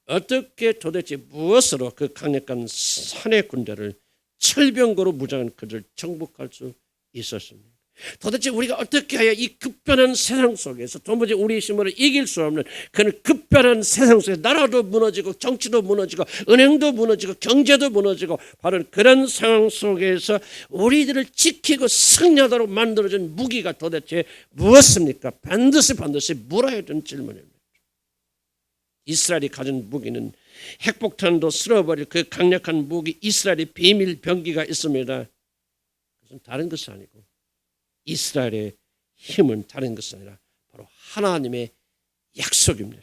어떻게 도대체 무엇으로 그 강력한 산의 군대를 철병거로 무장한 그들을 정복할 수 있었습니까? 도대체 우리가 어떻게 해야 이 급변한 세상 속에서 도무지 우리 힘으로 이길 수 없는 그런 급변한 세상 속에 나라도 무너지고 정치도 무너지고 은행도 무너지고 경제도 무너지고 바로 그런 상황 속에서 우리들을 지키고 승리하도록 만들어진 무기가 도대체 무엇입니까? 반드시 물어야 되는 질문입니다. 이스라엘이 가진 무기는 핵폭탄도 쓸어버릴 그 강력한 무기 이스라엘의 비밀 병기가 있습니다. 그것은 다른 것이 아니고 이스라엘의 힘은 다른 것이 아니라 바로 하나님의 약속입니다.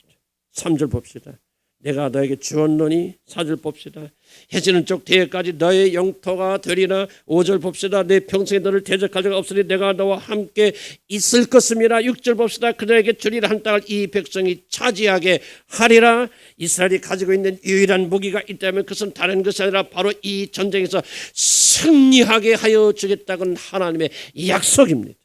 3절 봅시다. 내가 너에게 주었노니 4절 봅시다. 해지는 쪽 대까지 너의 영토가 되리라. 5절 봅시다. 내 평생에 너를 대적할 자가 없으니 내가 너와 함께 있을 것임이라. 6절 봅시다. 그들에게 주리라 한 땅을 이 백성이 차지하게 하리라. 이스라엘이 가지고 있는 유일한 무기가 있다면 그것은 다른 것이 아니라 바로 이 전쟁에서 승리하게 하여 주겠다는 하나님의 약속입니다.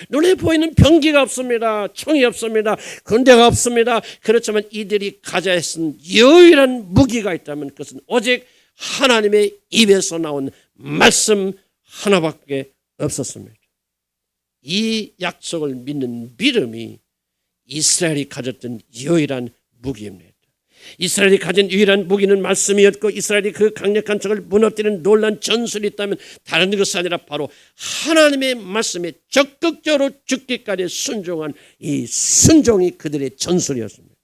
눈에 보이는 병기가 없습니다. 총이 없습니다. 군대가 없습니다. 그렇지만 이들이 가져야 했던 유일한 무기가 있다면 그것은 오직 하나님의 입에서 나온 말씀 하나밖에 없었습니다. 이 약속을 믿는 믿음이 이스라엘이 가졌던 유일한 무기입니다. 이스라엘이 가진 유일한 무기는 말씀이었고 이스라엘이 그 강력한 적을 무너뜨리는 놀란 전술이 있다면 다른 것이 아니라 바로 하나님의 말씀에 적극적으로 죽기까지 순종한 이 순종이 그들의 전술이었습니다.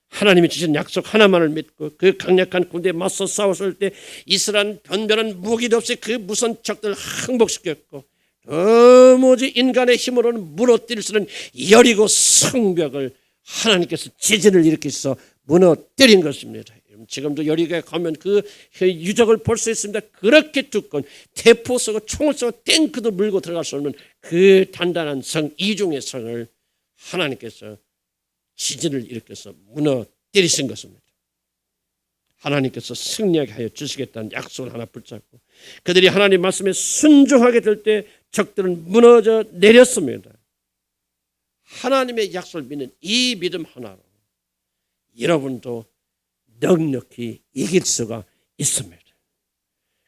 하나님이 주신 약속 하나만을 믿고 그 강력한 군대에 맞서 싸웠을 때 이스라엘은 변변한 무기도 없이 그 무서운 적들을 항복시켰고 도무지 인간의 힘으로는 무너뜨릴 수 없는 여리고 성벽을 하나님께서 지진을 일으키셔서 무너뜨린 것입니다. 지금도 여리고에 가면 그 유적을 볼 수 있습니다. 그렇게 두꺼운 대포 쏘고 총을 쏘고 탱크도 물고 들어갈 수 없는 그 단단한 성 이중의 성을 하나님께서 지진을 일으켜서 무너뜨리신 것입니다. 하나님께서 승리하게 하여 주시겠다는 약속을 하나 붙잡고 그들이 하나님 말씀에 순종하게 될 때 적들은 무너져 내렸습니다. 하나님의 약속을 믿는 이 믿음 하나로 여러분도 넉넉히 이길 수가 있습니다.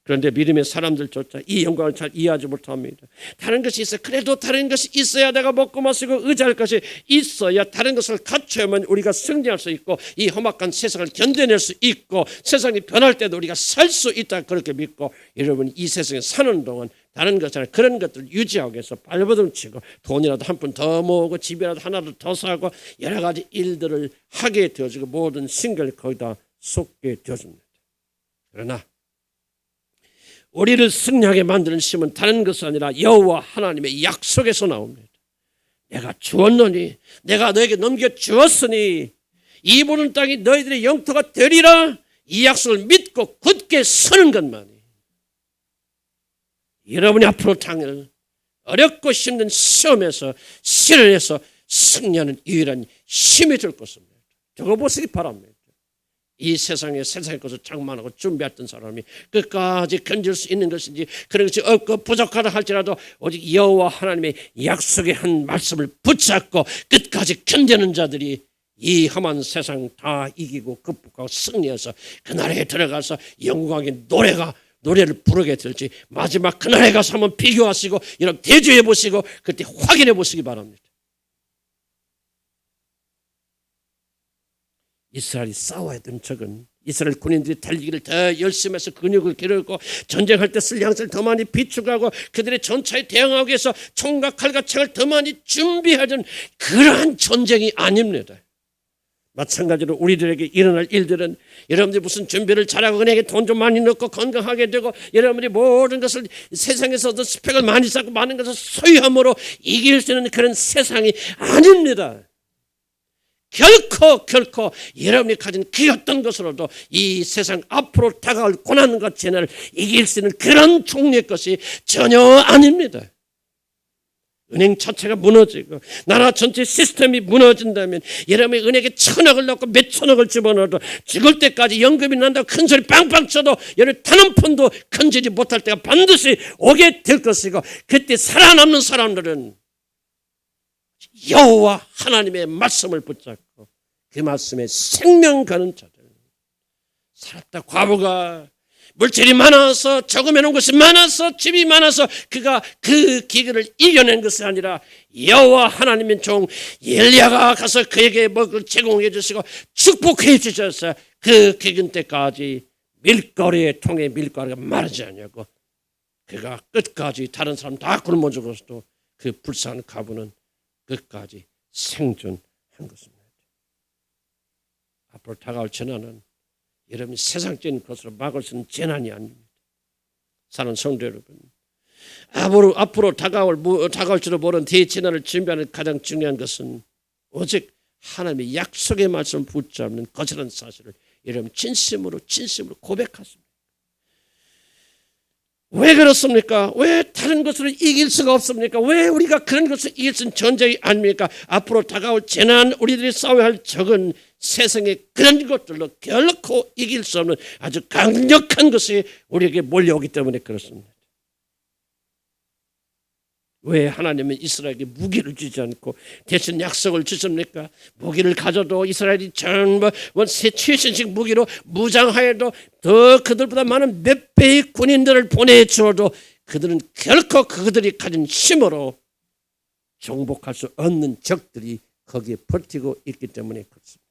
그런데 믿음의 사람들조차 이 영광을 잘 이해하지 못합니다. 다른 것이 있어요. 그래도 다른 것이 있어야 내가 먹고 마시고 의지할 것이 있어야 다른 것을 갖춰야만 우리가 승리할 수 있고 이 험악한 세상을 견뎌낼 수 있고 세상이 변할 때도 우리가 살 수 있다 그렇게 믿고 여러분이 이 세상에 사는 동안 다른 것처럼 그런 것들을 유지하기 위해서 발버둥 치고 돈이라도 한 푼 더 모으고 집이라도 하나를 더 사고 여러 가지 일들을 하게 되어지고 모든 신경을 거기다 쏟게 되어집니다. 그러나 우리를 승리하게 만드는 힘은 다른 것이 아니라 여호와 하나님의 약속에서 나옵니다. 내가 주었노니 내가 너에게 넘겨주었으니 이 보는 땅이 너희들의 영토가 되리라. 이 약속을 믿고 굳게 서는 것만이 여러분이 앞으로 당할 어렵고 힘든 시험에서 시련에서 승리하는 유일한 힘이 될 것입니다. 저거 보시기 바랍니다. 이 세상의 것을 장만하고 준비했던 사람이 끝까지 견딜 수 있는 것인지 그런 것이 없고 부족하다 할지라도 오직 여호와 하나님의 약속의 한 말씀을 붙잡고 끝까지 견디는 자들이 이 험한 세상 다 이기고 극복하고 승리해서 그 나라에 들어가서 영광의 노래를 부르게 될지 마지막 그날에 가서 한번 비교하시고 여러분 대조해 보시고 그때 확인해 보시기 바랍니다. 이스라엘이 싸워야 되는 적은 이스라엘 군인들이 달리기를 더 열심히 해서 근육을 기르고 전쟁할 때 쓸 양식을 더 많이 비축하고 그들의 전차에 대응하기 위해서 총과 칼과 창을 더 많이 준비하던 그러한 전쟁이 아닙니다. 마찬가지로 우리들에게 일어날 일들은 여러분들이 무슨 준비를 잘하고 은행에 돈 좀 많이 넣고 건강하게 되고 여러분들이 모든 것을 세상에서도 스펙을 많이 쌓고 많은 것을 소유함으로 이길 수 있는 그런 세상이 아닙니다. 결코 여러분이 가진 그 어떤 것으로도 이 세상 앞으로 다가올 고난과 재난을 이길 수 있는 그런 종류의 것이 전혀 아닙니다. 은행 자체가 무너지고 나라 전체 시스템이 무너진다면 여러분이 은행에 1,000억을 넣고 몇 천억을 집어넣어도 죽을 때까지 연금이 난다고 큰 소리 빵빵 쳐도 여러분 단 한 푼도 건지지 못할 때가 반드시 오게 될 것이고 그때 살아남는 사람들은 여호와 하나님의 말씀을 붙잡고 그 말씀에 생명 거는 자들, 살았다 과부가 물질이 많아서 적음 해놓은 것이 많아서 집이 많아서 그가 그 기근을 이겨낸 것이 아니라 여호와 하나님의 종 엘리야가 가서 그에게 먹을 제공해 주시고 축복해 주셔서 그 기근 때까지 밀가루의 통에 밀가루가 마르지 않냐고 그가 끝까지 다른 사람 다 굶어 죽어서도 그 불쌍한 과부는 끝까지 생존한 것입니다. 앞으로 다가올 재난은 여러분이 세상적인 것으로 막을 수 있는 재난이 아닙니다. 사랑하는 성도 여러분, 앞으로 다가올지도 모르는 대재난을 준비하는 가장 중요한 것은 오직 하나님의 약속의 말씀을 붙잡는 거절한 사실을 여러분 진심으로 고백하십니다. 왜 그렇습니까? 왜 다른 것으로 이길 수가 없습니까? 왜 우리가 그런 것을 이길 수 있는 전쟁이 아닙니까? 앞으로 다가올 재난, 우리들이 싸워야 할 적은 세상의 그런 것들로 결코 이길 수 없는 아주 강력한 것이 우리에게 몰려오기 때문에 그렇습니다. 왜 하나님은 이스라엘에게 무기를 주지 않고 대신 약속을 주십니까? 무기를 가져도 이스라엘이 전부 최신식 무기로 무장하여도 더 그들보다 많은 몇 배의 군인들을 보내주어도 그들은 결코 그들이 가진 힘으로 정복할 수 없는 적들이 거기에 버티고 있기 때문에 그렇습니다.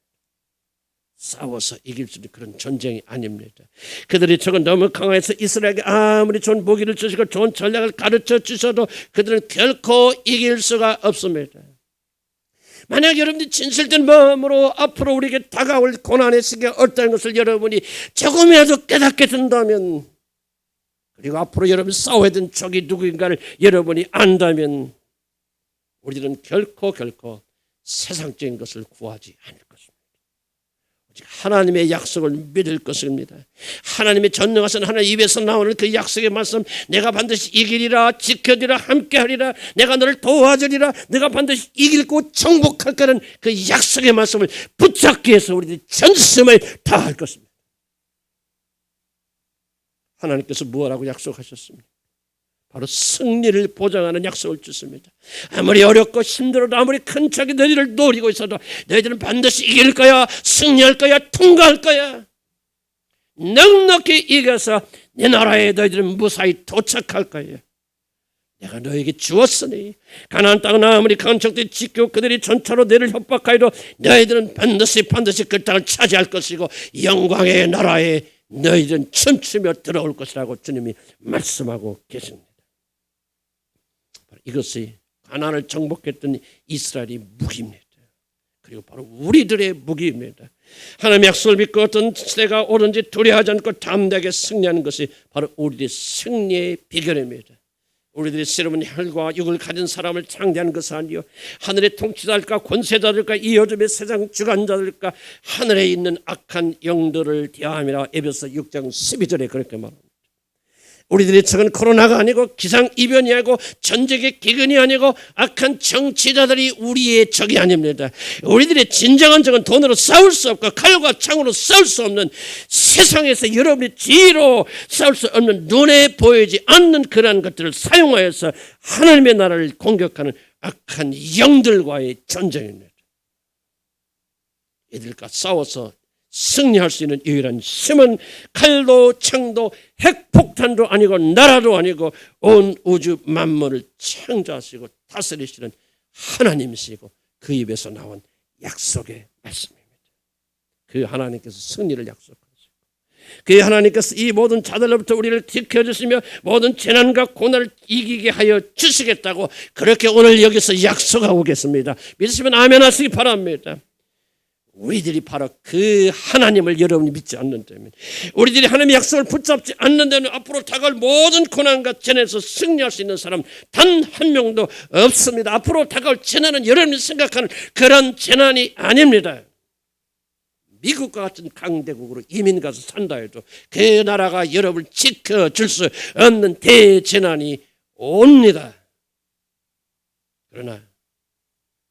싸워서 이길 수 있는 그런 전쟁이 아닙니다. 그들이 적은 너무 강해서 이스라엘에게 아무리 좋은 무기를 주시고 좋은 전략을 가르쳐 주셔도 그들은 결코 이길 수가 없습니다. 만약 여러분이 진실된 마음으로 앞으로 우리에게 다가올 고난의 시기가 어떤 것을 여러분이 조금이라도 깨닫게 된다면, 그리고 앞으로 여러분이 싸워야 되는 적이 누구인가를 여러분이 안다면 우리들은 결코 세상적인 것을 구하지 않을 것입니다. 하나님의 약속을 믿을 것입니다. 하나님의 전능하신 하나님 입에서 나오는 그 약속의 말씀, 내가 반드시 이기리라, 지켜주리라, 함께하리라, 내가 너를 도와주리라, 내가 반드시 이길고 정복할 거라는 그 약속의 말씀을 붙잡기 위해서 우리들이 전심을 다할 것입니다. 하나님께서 무엇라고 약속하셨습니까? 바로 승리를 보장하는 약속을 주십니다. 아무리 어렵고 힘들어도 아무리 큰 적이 너희를 노리고 있어도 너희들은 반드시 이길 거야, 승리할 거야, 통과할 거야. 넉넉히 이겨서 내 나라에 너희들은 무사히 도착할 거야. 내가 너에게 주었으니 가나안 땅은 아무리 강한 적들이 지키고 그들이 전차로 너희를 협박하여도 너희들은 반드시 그 땅을 차지할 것이고 영광의 나라에 너희들은 춤추며 들어올 것이라고 주님이 말씀하고 계십니다. 이것이 가나안을 정복했던 이스라엘의 무기입니다. 그리고 바로 우리들의 무기입니다. 하나님의 약속을 믿고 어떤 시대가 오는지 두려워하지 않고 담대하게 승리하는 것이 바로 우리들의 승리의 비결입니다. 우리들이 새로운 혈과 육을 가진 사람을 상대하는 것은 아니요, 하늘의 통치자들과 권세자들과 이 요즘의 세상 주관자들과 하늘에 있는 악한 영들을 대함이라 에베소 6장 12절에 그렇게 말합니다. 우리들의 적은 코로나가 아니고 기상이변이 아니고 전쟁의 기근이 아니고 악한 정치자들이 우리의 적이 아닙니다. 우리들의 진정한 적은 돈으로 싸울 수 없고 칼과 창으로 싸울 수 없는, 세상에서 여러분의 지혜로 싸울 수 없는, 눈에 보이지 않는 그러한 것들을 사용하여서 하나님의 나라를 공격하는 악한 영들과의 전쟁입니다. 이들과 싸워서 승리할 수 있는 유일한 힘은 칼도 창도 핵폭탄도 아니고 나라도 아니고 온 우주 만물을 창조하시고 다스리시는 하나님이시고 그 입에서 나온 약속의 말씀입니다. 그 하나님께서 승리를 약속하시고 그 하나님께서 이 모든 자들로부터 우리를 지켜주시며 모든 재난과 고난을 이기게 하여 주시겠다고 그렇게 오늘 여기서 약속하고 계십니다. 믿으시면 아멘 하시기 바랍니다. 우리들이 바로 그 하나님을 여러분이 믿지 않는다면, 우리들이 하나님의 약속을 붙잡지 않는다면 앞으로 다가올 모든 고난과 재난에서 승리할 수 있는 사람 단 한 명도 없습니다. 앞으로 다가올 재난은 여러분이 생각하는 그런 재난이 아닙니다. 미국과 같은 강대국으로 이민 가서 산다 해도 그 나라가 여러분을 지켜줄 수 없는 대재난이 옵니다. 그러나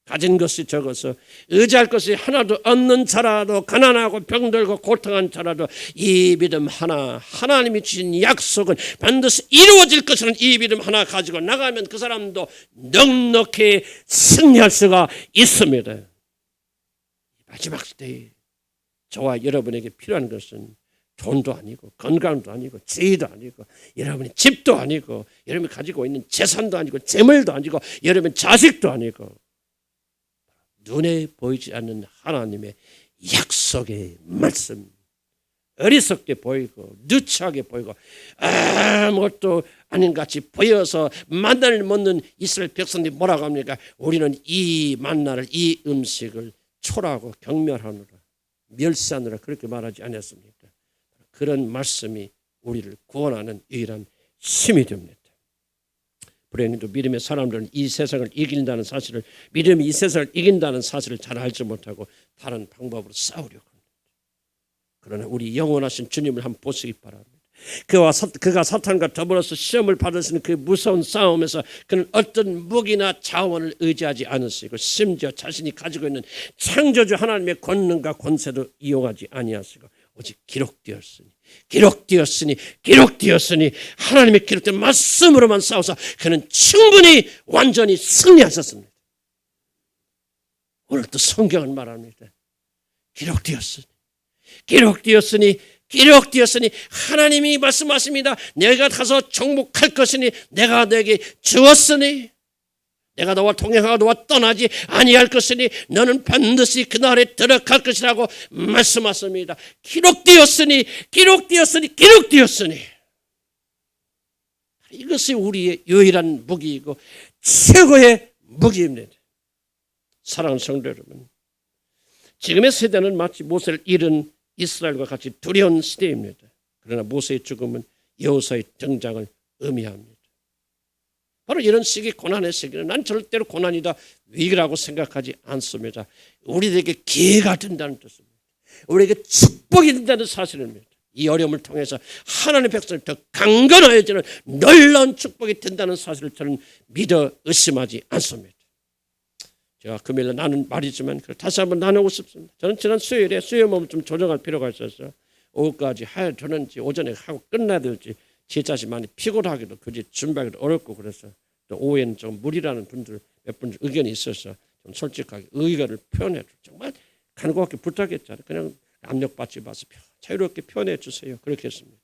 가진 것이 적어서 의지할 것이 하나도 없는 자라도, 가난하고 병들고 고통한 자라도 이 믿음 하나, 하나님이 주신 약속은 반드시 이루어질 것이라는 이 믿음 하나 가지고 나가면 그 사람도 넉넉히 승리할 수가 있습니다. 마지막 때에 저와 여러분에게 필요한 것은 돈도 아니고 건강도 아니고 지위도 아니고 여러분의 집도 아니고 여러분이 가지고 있는 재산도 아니고 재물도 아니고 여러분 자식도 아니고 눈에 보이지 않는 하나님의 약속의 말씀, 어리석게 보이고 누추하게 보이고 아무것도 아닌 같이 보여서 만나를 먹는 이스라엘 백성들이 뭐라고 합니까? 우리는 이 만나를, 이 음식을 초라하고 경멸하느라 멸시하느라 그렇게 말하지 않았습니까? 그런 말씀이 우리를 구원하는 유일한 힘이 됩니다. 불행히도 믿음의 사람들은 이 세상을 이긴다는 사실을, 믿음이 이 세상을 이긴다는 사실을 잘 알지 못하고 다른 방법으로 싸우려고 합니다. 그러나 우리 영원하신 주님을 한번 보시기 바랍니다. 그가 사탄과 더불어서 시험을 받으시는 그 무서운 싸움에서 그는 어떤 무기나 자원을 의지하지 않으시고 심지어 자신이 가지고 있는 창조주 하나님의 권능과 권세도 이용하지 아니하시고 오직 기록되었으니 하나님의 기록된 말씀으로만 싸워서 그는 충분히 완전히 승리하셨습니다. 오늘도 성경은 말합니다. 기록되었으니 하나님이 말씀하십니다. 내가 가서 정복할 것이니 내가 너에게 주었으니 내가 너와 동행하고 너와 떠나지 아니할 것이니 너는 반드시 그날에 들어갈 것이라고 말씀하십니다. 기록되었으니 이것이 우리의 유일한 무기이고 최고의 무기입니다. 사랑하는 성도 여러분, 지금의 세대는 마치 모세를 잃은 이스라엘과 같이 두려운 시대입니다. 그러나 모세의 죽음은 여호수아의 등장을 의미합니다. 바로 이런 시기, 고난의 시기는 난 절대로 고난이다, 위기라고 생각하지 않습니다. 우리에게 기회가 된다는 뜻입니다. 우리에게 축복이 된다는 사실입니다. 이 어려움을 통해서 하나님의 백성을 더 강건하여지는 놀라운 축복이 된다는 사실을 저는 믿어 의심하지 않습니다. 제가 금요일에 나눈 말이지만 그걸 다시 한번 나누고 싶습니다. 저는 지난 수요일에 수요 몸을 좀 조정할 필요가 있어서 오후까지 해야 되는지 오전에 하고 끝나야 될지 제 자신 많이 피곤하기도 그지 준비하기도 어렵고 그래서 또 오후에는 좀 무리라는 분들 몇 분들 의견이 있어서 좀 솔직하게 의견을 표현해 줘. 정말 간곡하게 부탁했잖아요. 그냥 압력받지 마세요. 자유롭게 표현해 주세요. 그렇게 했습니다.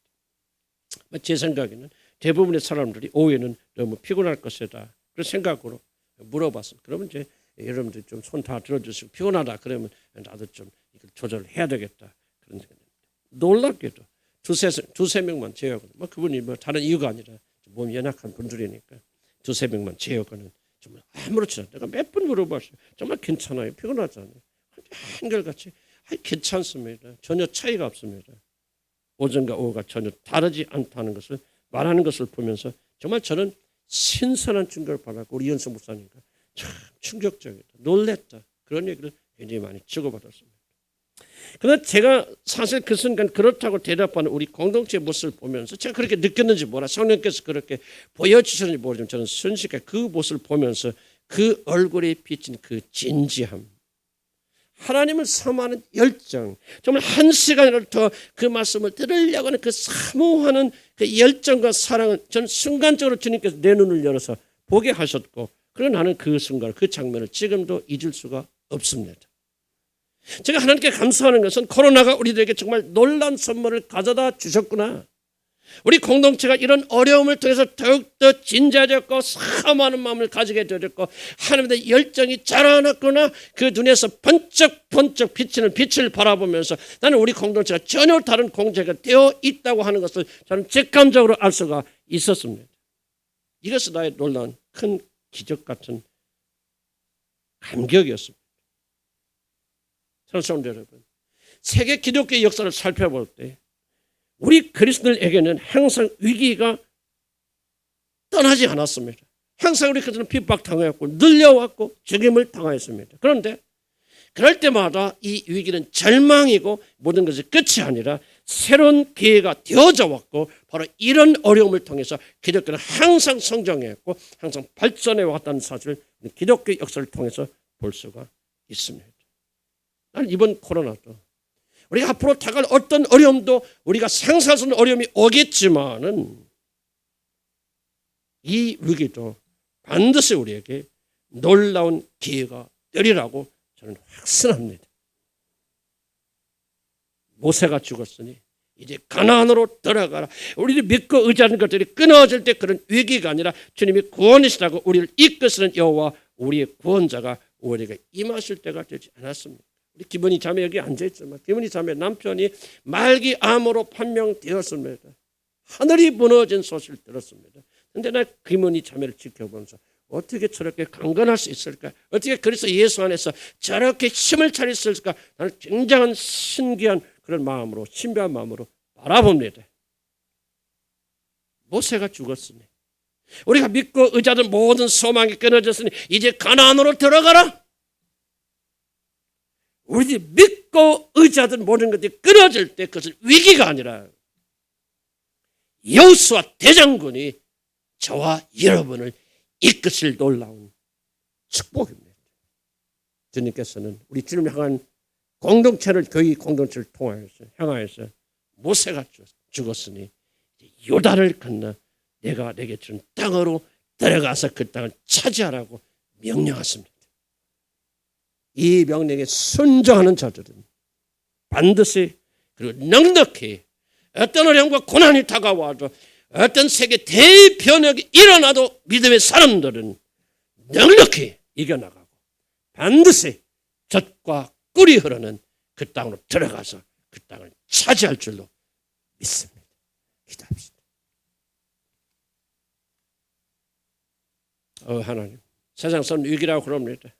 제 생각에는 대부분의 사람들이 오후에는 너무 피곤할 것이다. 그런 생각으로 물어봤습니다. 그러면 이제 여러분들 좀 손 다 들어주시고 피곤하다 그러면 나도 좀 이걸 조절해야 되겠다. 그런 생각입니다. 놀랍게도 두세 명만 제외하고는 그분이 다른 이유가 아니라 몸이 연약한 분들이니까 두세 명만 제외하고는 정말 아무렇지 않아요. 내가 몇 번 물어봤어요. 정말 괜찮아요. 피곤하잖아요. 한결같이 괜찮습니다. 전혀 차이가 없습니다. 오전과 오후가 전혀 다르지 않다는 것을 말하는 것을 보면서 정말 저는 신선한 충격을 받았고 우리 이현석 목사님과 참 충격적이다. 놀랬다. 그런 얘기를 굉장히 많이 주고받았습니다. 그러나 제가 사실 그 순간 그렇다고 대답하는 우리 공동체의 모습을 보면서 제가 그렇게 느꼈는지 몰라 성령께서 그렇게 보여주셨는지 모르지만 저는 순식간에 그 모습을 보면서 그 얼굴에 비친 그 진지함, 하나님을 사모하는 열정, 정말 한 시간이라도 더 그 말씀을 들으려고 하는 그 사모하는 그 열정과 사랑은 저는 순간적으로 주님께서 내 눈을 열어서 보게 하셨고 그러나 나는 그 순간 그 장면을 지금도 잊을 수가 없습니다. 제가 하나님께 감사하는 것은 코로나가 우리들에게 정말 놀라운 선물을 가져다 주셨구나. 우리 공동체가 이런 어려움을 통해서 더욱더 진지해졌고 사모하는 마음을 가지게 되었고 하나님의 열정이 자라났구나. 그 눈에서 번쩍번쩍 비치는 빛을 바라보면서 나는 우리 공동체가 전혀 다른 공동체가 되어 있다고 하는 것을 저는 직감적으로 알 수가 있었습니다. 이것이 나의 놀라운 큰 기적 같은 감격이었습니다. 성도 여러분, 세계 기독교의 역사를 살펴볼 때 우리 그리스도인에게는 항상 위기가 떠나지 않았습니다. 항상 우리 그들은 핍박당하였고 늘려왔고 죽임을 당하였습니다. 그런데 그럴 때마다 이 위기는 절망이고 모든 것이 끝이 아니라 새로운 기회가 되어져 왔고 바로 이런 어려움을 통해서 기독교는 항상 성장했고 항상 발전해 왔다는 사실을 기독교 역사를 통해서 볼 수가 있습니다. 난 이번 코로나도 우리가 앞으로 다가갈 어떤 어려움도 우리가 상상할 수 없는 어려움이 오겠지만은 이 위기도 반드시 우리에게 놀라운 기회가 되리라고 저는 확신합니다. 모세가 죽었으니 이제 가나안으로 들어가라. 우리를 믿고 의지하는 것들이 끊어질 때 그런 위기가 아니라 주님이 구원이시라고 우리를 이끄시는 여호와 우리의 구원자가 우리에게 임하실 때가 되지 않았습니까? 우리 기분이 자매 여기 앉아있지만 기분이 자매 남편이 말기 암으로 판명되었습니다. 하늘이 무너진 소식을 들었습니다. 그런데 나 기분이 자매를 지켜보면서 어떻게 저렇게 강건할 수 있을까? 어떻게 그래서 예수 안에서 저렇게 힘을 차릴 수 있을까? 나는 굉장한 신기한 그런 마음으로 신비한 마음으로 바라봅니다. 모세가 죽었으니 우리가 믿고 의지하던 모든 소망이 끊어졌으니 이제 가나안으로 들어가라. 우리 믿고 의지하던 모든 것들이 끊어질 때 그것은 위기가 아니라 여호수아 대장군이 저와 여러분을 이끄실 놀라운 축복입니다. 주님께서는 우리 주님을 향한 공동체를 교회 공동체를 통하여서 향하여서 모세가 죽었으니 요단을 건너 내가 내게 준 땅으로 들어가서 그 땅을 차지하라고 명령하십니다. 이 명령에 순종하는 자들은 반드시 그리고 넉넉히 어떤 어려움과 고난이 다가와도 어떤 세계 대변혁이 일어나도 믿음의 사람들은 넉넉히 이겨나가고 반드시 젖과 꿀이 흐르는 그 땅으로 들어가서 그 땅을 차지할 줄로 믿습니다. 기도합시다. 하나님, 세상 사람 위기라고 그럽니다.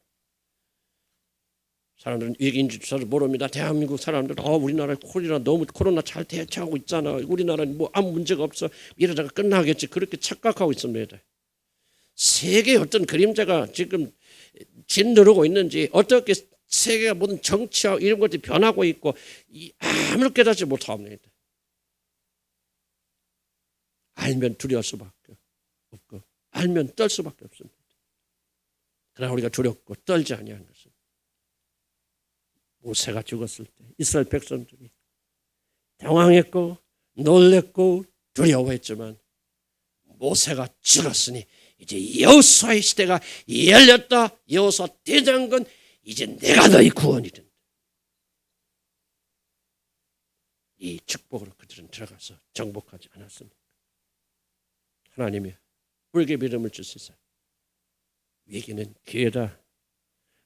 사람들은 위기인지 저도 모릅니다. 대한민국 사람들은 우리나라 너무 코로나 잘 대처하고 있잖아. 우리나라는 뭐 아무 문제가 없어. 이러다가 끝나겠지. 그렇게 착각하고 있습니다. 세계의 어떤 그림자가 지금 짓누르고 있는지 어떻게 세계가 모든 정치와 이런 것들이 변하고 있고 아무렇게 깨닫지 못합니다. 알면 두려울 수밖에 없고 알면 떨 수밖에 없습니다. 그러나 우리가 두렵고 떨지 아니하는 것은 모세가 죽었을 때 이스라엘 백성들이 당황했고 놀랬고 두려워했지만 모세가 죽었으니 이제 여호수아의 시대가 열렸다. 여호수아 대장군 이제 내가 너희 구원이 된다. 이 축복으로 그들은 들어가서 정복하지 않았습니다. 하나님이 우리에게 믿음을 주시사 위기는 기회다.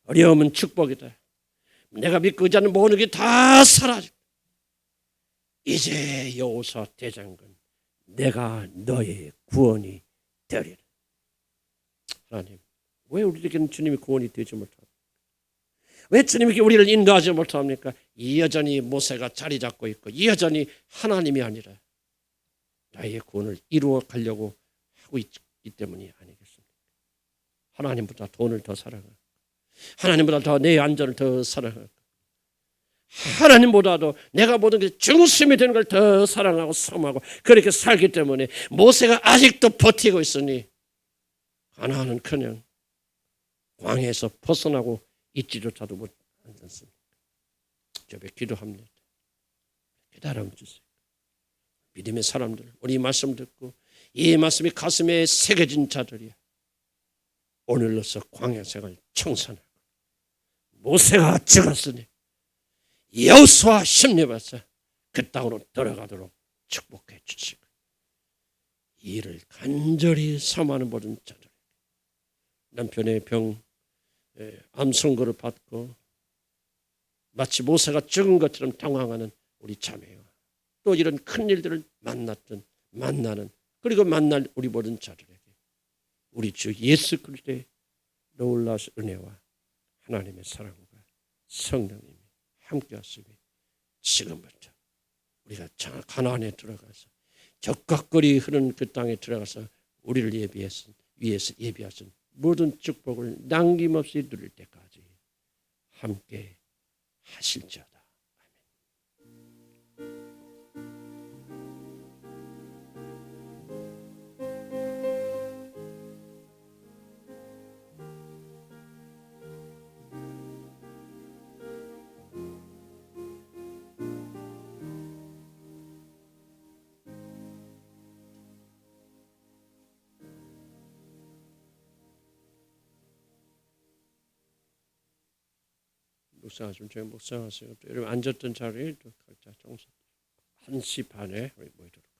어려움은 축복이다. 내가 믿고 의지하는 모든 게 다 사라져. 이제 여호수아 대장군 내가 너의 구원이 되리라. 하나님, 왜 우리에게는 주님이 구원이 되지 못합니까? 왜 주님이 우리를 인도하지 못합니까? 여전히 모세가 자리 잡고 있고 여전히 하나님이 아니라 나의 구원을 이루어 가려고 하고 있기 때문이 아니겠습니까? 하나님보다 돈을 더 사랑하고 하나님보다 더 내 안전을 더 사랑하고 하나님보다도 내가 모든 게 중심이 되는 걸 더 사랑하고 섬하고 그렇게 살기 때문에 모세가 아직도 버티고 있으니 가나안은커녕 광야에서 벗어나고 있지조차도 못하셨습니다. 저에 기도합니다. 깨달음 주세요. 믿음의 사람들, 우리 말씀 듣고 이 말씀이 가슴에 새겨진 자들이야. 오늘로서 광야 생활 청산하고 모세가 죽었으니 여호수아 힘입어서 그 땅으로 들어가도록 축복해 주시고 이 일을 간절히 삼하는 모든 자들, 남편의 암 선고를 받고 마치 모세가 죽은 것처럼 당황하는 우리 자매와 또 이런 큰 일들을 만나는 그리고 만날 우리 모든 자들에게 우리 주 예수 그리스도의 놀라우신 은혜와 하나님의 사랑과 성령님이 함께하시니 지금부터 우리가 가나안에 들어가서 적과 꿀이 흐르는 그 땅에 들어가서 우리를 위해서 예비하신 모든 축복을 남김없이 누릴 때까지 함께 하실지어다. 묵상하시면 저희 묵상하세요. 또 여러분 앉았던 자리에 또 각자 정서 1시 반에 우리 모이도록